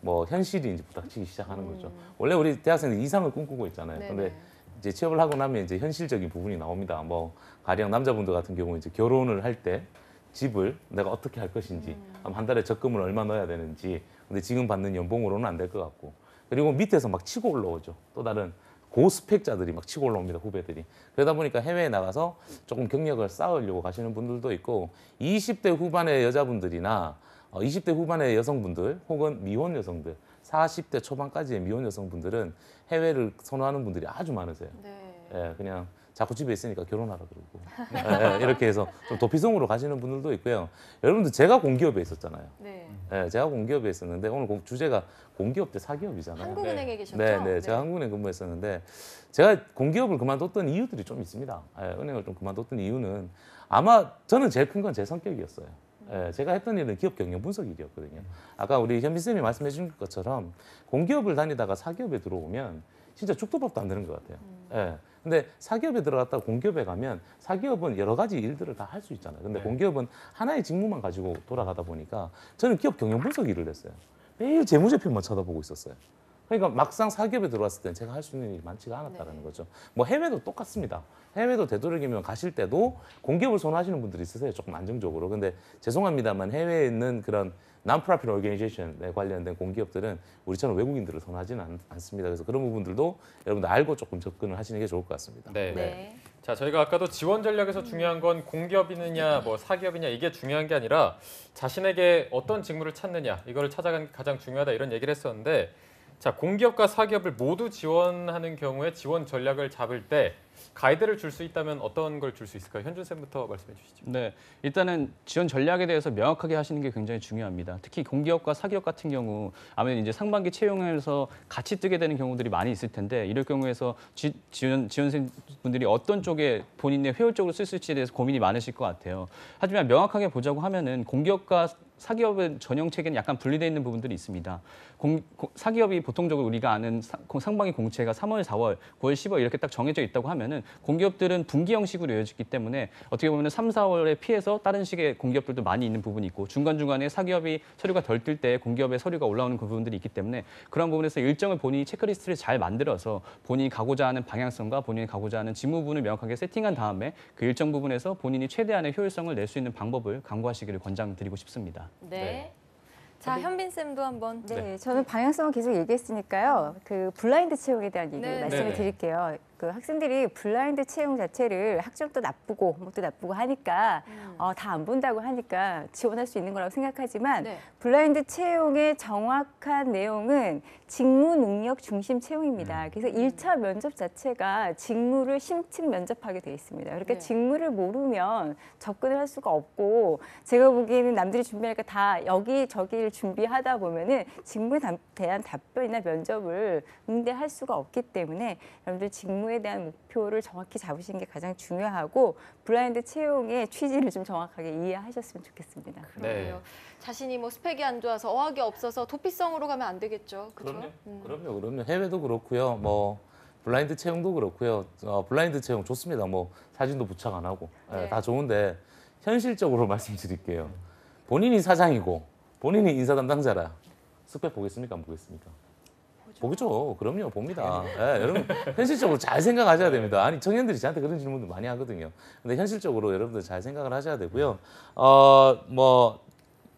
뭐 현실이 이제 부닥치기 시작하는 거죠. 원래 우리 대학생들 이상을 꿈꾸고 있잖아요. 네네. 근데 이제 취업을 하고 나면 이제 현실적인 부분이 나옵니다. 뭐 가령 남자분들 같은 경우 이제 결혼을 할 때 집을 내가 어떻게 할 것인지, 한 달에 적금을 얼마 넣어야 되는지, 근데 지금 받는 연봉으로는 안 될 것 같고, 그리고 밑에서 막 치고 올라오죠. 또 다른 고스펙자들이 막 치고 올라옵니다, 후배들이. 그러다 보니까 해외에 나가서 조금 경력을 쌓으려고 가시는 분들도 있고, 20대 후반의 여자분들이나 20대 후반의 여성분들 혹은 미혼 여성들, 40대 초반까지의 미혼 여성분들은 해외를 선호하는 분들이 아주 많으세요. 네. 예, 그냥 자꾸 집에 있으니까 결혼하라 그러고 이렇게 해서 좀 도피성으로 가시는 분들도 있고요. 여러분들 제가 공기업에 있었잖아요. 네. 예, 제가 공기업에 있었는데 오늘 주제가 공기업 대 사기업이잖아요. 한국은행에 계셨죠? 네, 제가 한국은행 근무했었는데 제가 공기업을 그만뒀던 이유들이 좀 있습니다. 예, 은행을 좀 그만뒀던 이유는 아마 저는 제일 큰 건 제 성격이었어요. 예, 제가 했던 일은 기업 경영 분석 일이었거든요. 아까 우리 현빈 쌤이 말씀해 주신 것처럼 공기업을 다니다가 사기업에 들어오면 진짜 죽도 밥도 안 되는 것 같아요. 예. 근데 사기업에 들어갔다가 공기업에 가면 사기업은 여러 가지 일들을 다 할 수 있잖아요. 근데 공기업은 하나의 직무만 가지고 돌아가다 보니까 저는 기업 경영 분석 일을 했어요. 매일 재무제표만 쳐다보고 있었어요. 그러니까 막상 사기업에 들어왔을 때는 제가 할 수 있는 일이 많지가 않았다는 거죠. 뭐 해외도 똑같습니다. 해외도 되도록이면 가실 때도 공기업을 선호하시는 분들이 있으세요. 조금 안정적으로. 근데 죄송합니다만 해외에 있는 그런 non-profit organization에 관련된 공기업들은 우리처럼 외국인들을 선호하지는 않습니다. 그래서 그런 부분들도 여러분들 알고 조금 접근을 하시는 게 좋을 것 같습니다. 네. 네. 자, 저희가 아까도 지원 전략에서 중요한 건 공기업이느냐, 뭐 사기업이냐 이게 중요한 게 아니라 자신에게 어떤 직무를 찾느냐 이거를 찾아가는 게 가장 중요하다 이런 얘기를 했었는데, 자 공기업과 사기업을 모두 지원하는 경우에 지원 전략을 잡을 때 가이드를 줄 수 있다면 어떤 걸 줄 수 있을까요? 현준 쌤부터 말씀해 주시죠. 네, 일단은 지원 전략에 대해서 명확하게 하시는 게 굉장히 중요합니다. 특히 공기업과 사기업 같은 경우 아무래도 이제 상반기 채용에서 같이 뜨게 되는 경우들이 많이 있을 텐데 이럴 경우에서 지원생분들이 어떤 쪽에 본인의 효율적으로 쓸 수 있을지에 대해서 고민이 많으실 것 같아요. 하지만 명확하게 보자고 하면은 공기업과 사기업의 전형 체계는 약간 분리되어 있는 부분들이 있습니다. 사기업이 보통적으로 우리가 아는 상반기 공채가 3월, 4월, 9월, 10월 이렇게 딱 정해져 있다고 하면은 공기업들은 분기 형식으로 이어지기 때문에 어떻게 보면 3, 4월에 피해서 다른 식의 공기업들도 많이 있는 부분이 있고 중간중간에 사기업이 서류가 덜 뜰 때 공기업의 서류가 올라오는 그 부분들이 있기 때문에 그런 부분에서 일정을 본인이 체크리스트를 잘 만들어서 본인이 가고자 하는 방향성과 본인이 가고자 하는 직무 부분을 명확하게 세팅한 다음에 그 일정 부분에서 본인이 최대한의 효율성을 낼 수 있는 방법을 강구하시기를 권장드리고 싶습니다. 네. 자, 현빈 쌤도 한번. 네, 저는 방향성을 계속 얘기했으니까요. 그 블라인드 채용에 대한 얘기 네. 말씀을 네네. 드릴게요. 그 학생들이 블라인드 채용 자체를 학점도 나쁘고 뭐도 나쁘고 하니까 다 안 본다고 하니까 지원할 수 있는 거라고 생각하지만 네. 블라인드 채용의 정확한 내용은 직무 능력 중심 채용입니다. 그래서 1차 면접 자체가 직무를 심층 면접하게 돼 있습니다. 그러니까 네. 직무를 모르면 접근을 할 수가 없고 제가 보기에는 남들이 준비하니까 다 여기저기를 준비하다 보면은 직무에 대한 답변이나 면접을 응대할 수가 없기 때문에 여러분들 직무에 대한 목표를 정확히 잡으시는 게 가장 중요하고 블라인드 채용의 취지를 좀 정확하게 이해하셨으면 좋겠습니다. 그러게요. 자신이 뭐 스펙이 안 좋아서 어학이 없어서 도피성으로 가면 안 되겠죠. 그렇죠? 그럼요. 해외도 그렇고요. 뭐 블라인드 채용도 그렇고요. 블라인드 채용 좋습니다. 뭐 사진도 부착 안 하고 네. 다 좋은데 현실적으로 말씀드릴게요. 본인이 사장이고 본인이 인사 담당자라 스펙 보겠습니까? 안 보겠습니까? 보겠죠. 그럼요. 봅니다. 예, 여러분 현실적으로 잘 생각하셔야 됩니다. 아니 청년들이 저한테 그런 질문도 많이 하거든요. 근데 현실적으로 여러분들 잘 생각을 하셔야 되고요. 뭐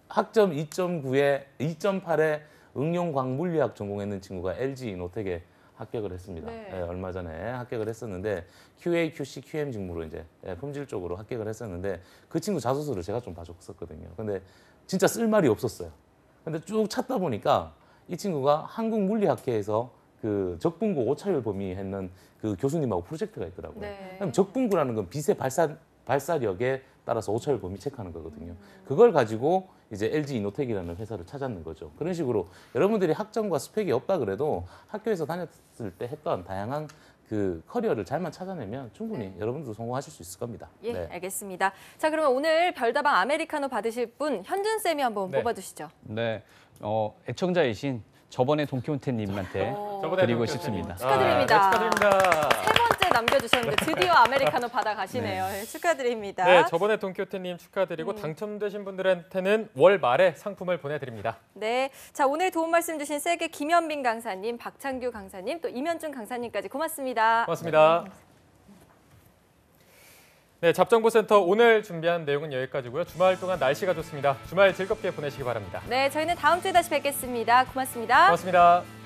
학점 2.9에 2.8에 응용광물리학 전공했는 친구가 LG 이노텍에 합격을 했습니다. 네. 예, 얼마 전에 합격을 했었는데 QA, QC, QM 직무로 이제 품질 쪽으로 합격을 했었는데 그 친구 자소서를 제가 좀 봐줬었거든요. 근데 진짜 쓸 말이 없었어요. 근데 쭉 찾다 보니까 이 친구가 한국물리학회에서 그 적분구 오차율 범위 했는 그 교수님하고 프로젝트가 있더라고요. 네. 그럼 적분구라는 건 빛의 발사력에 따라서 오차율 범위 체크하는 거거든요. 그걸 가지고 이제 LG 이노텍이라는 회사를 찾았는 거죠. 그런 식으로 여러분들이 학점과 스펙이 없다 그래도 학교에서 다녔을 때 했던 다양한 그 커리어를 잘만 찾아내면 충분히 여러분들도 성공하실 수 있을 겁니다. 예, 네. 알겠습니다. 자, 그러면 오늘 별다방 아메리카노 받으실 분 현준 쌤이 한번 네. 뽑아주시죠. 네, 애청자이신 저번에 동키호테님한테 저번에 드리고 동기호테님. 싶습니다. 축하드립니다. 네, 축하드립니다. 세 번째 남겨주셨는데 드디어 아메리카노 받아가시네요. 네, 축하드립니다. 네, 저번에 동키호테님 축하드리고 당첨되신 분들한테는 월 말에 상품을 보내드립니다. 네, 자 오늘 도움 말씀 주신 세계 김현빈 강사님, 박창규 강사님, 또 이면준 강사님까지 고맙습니다. 고맙습니다. 네, 잡정보센터 오늘 준비한 내용은 여기까지고요. 주말 동안 날씨가 좋습니다. 주말 즐겁게 보내시기 바랍니다. 네, 저희는 다음 주에 다시 뵙겠습니다. 고맙습니다. 고맙습니다.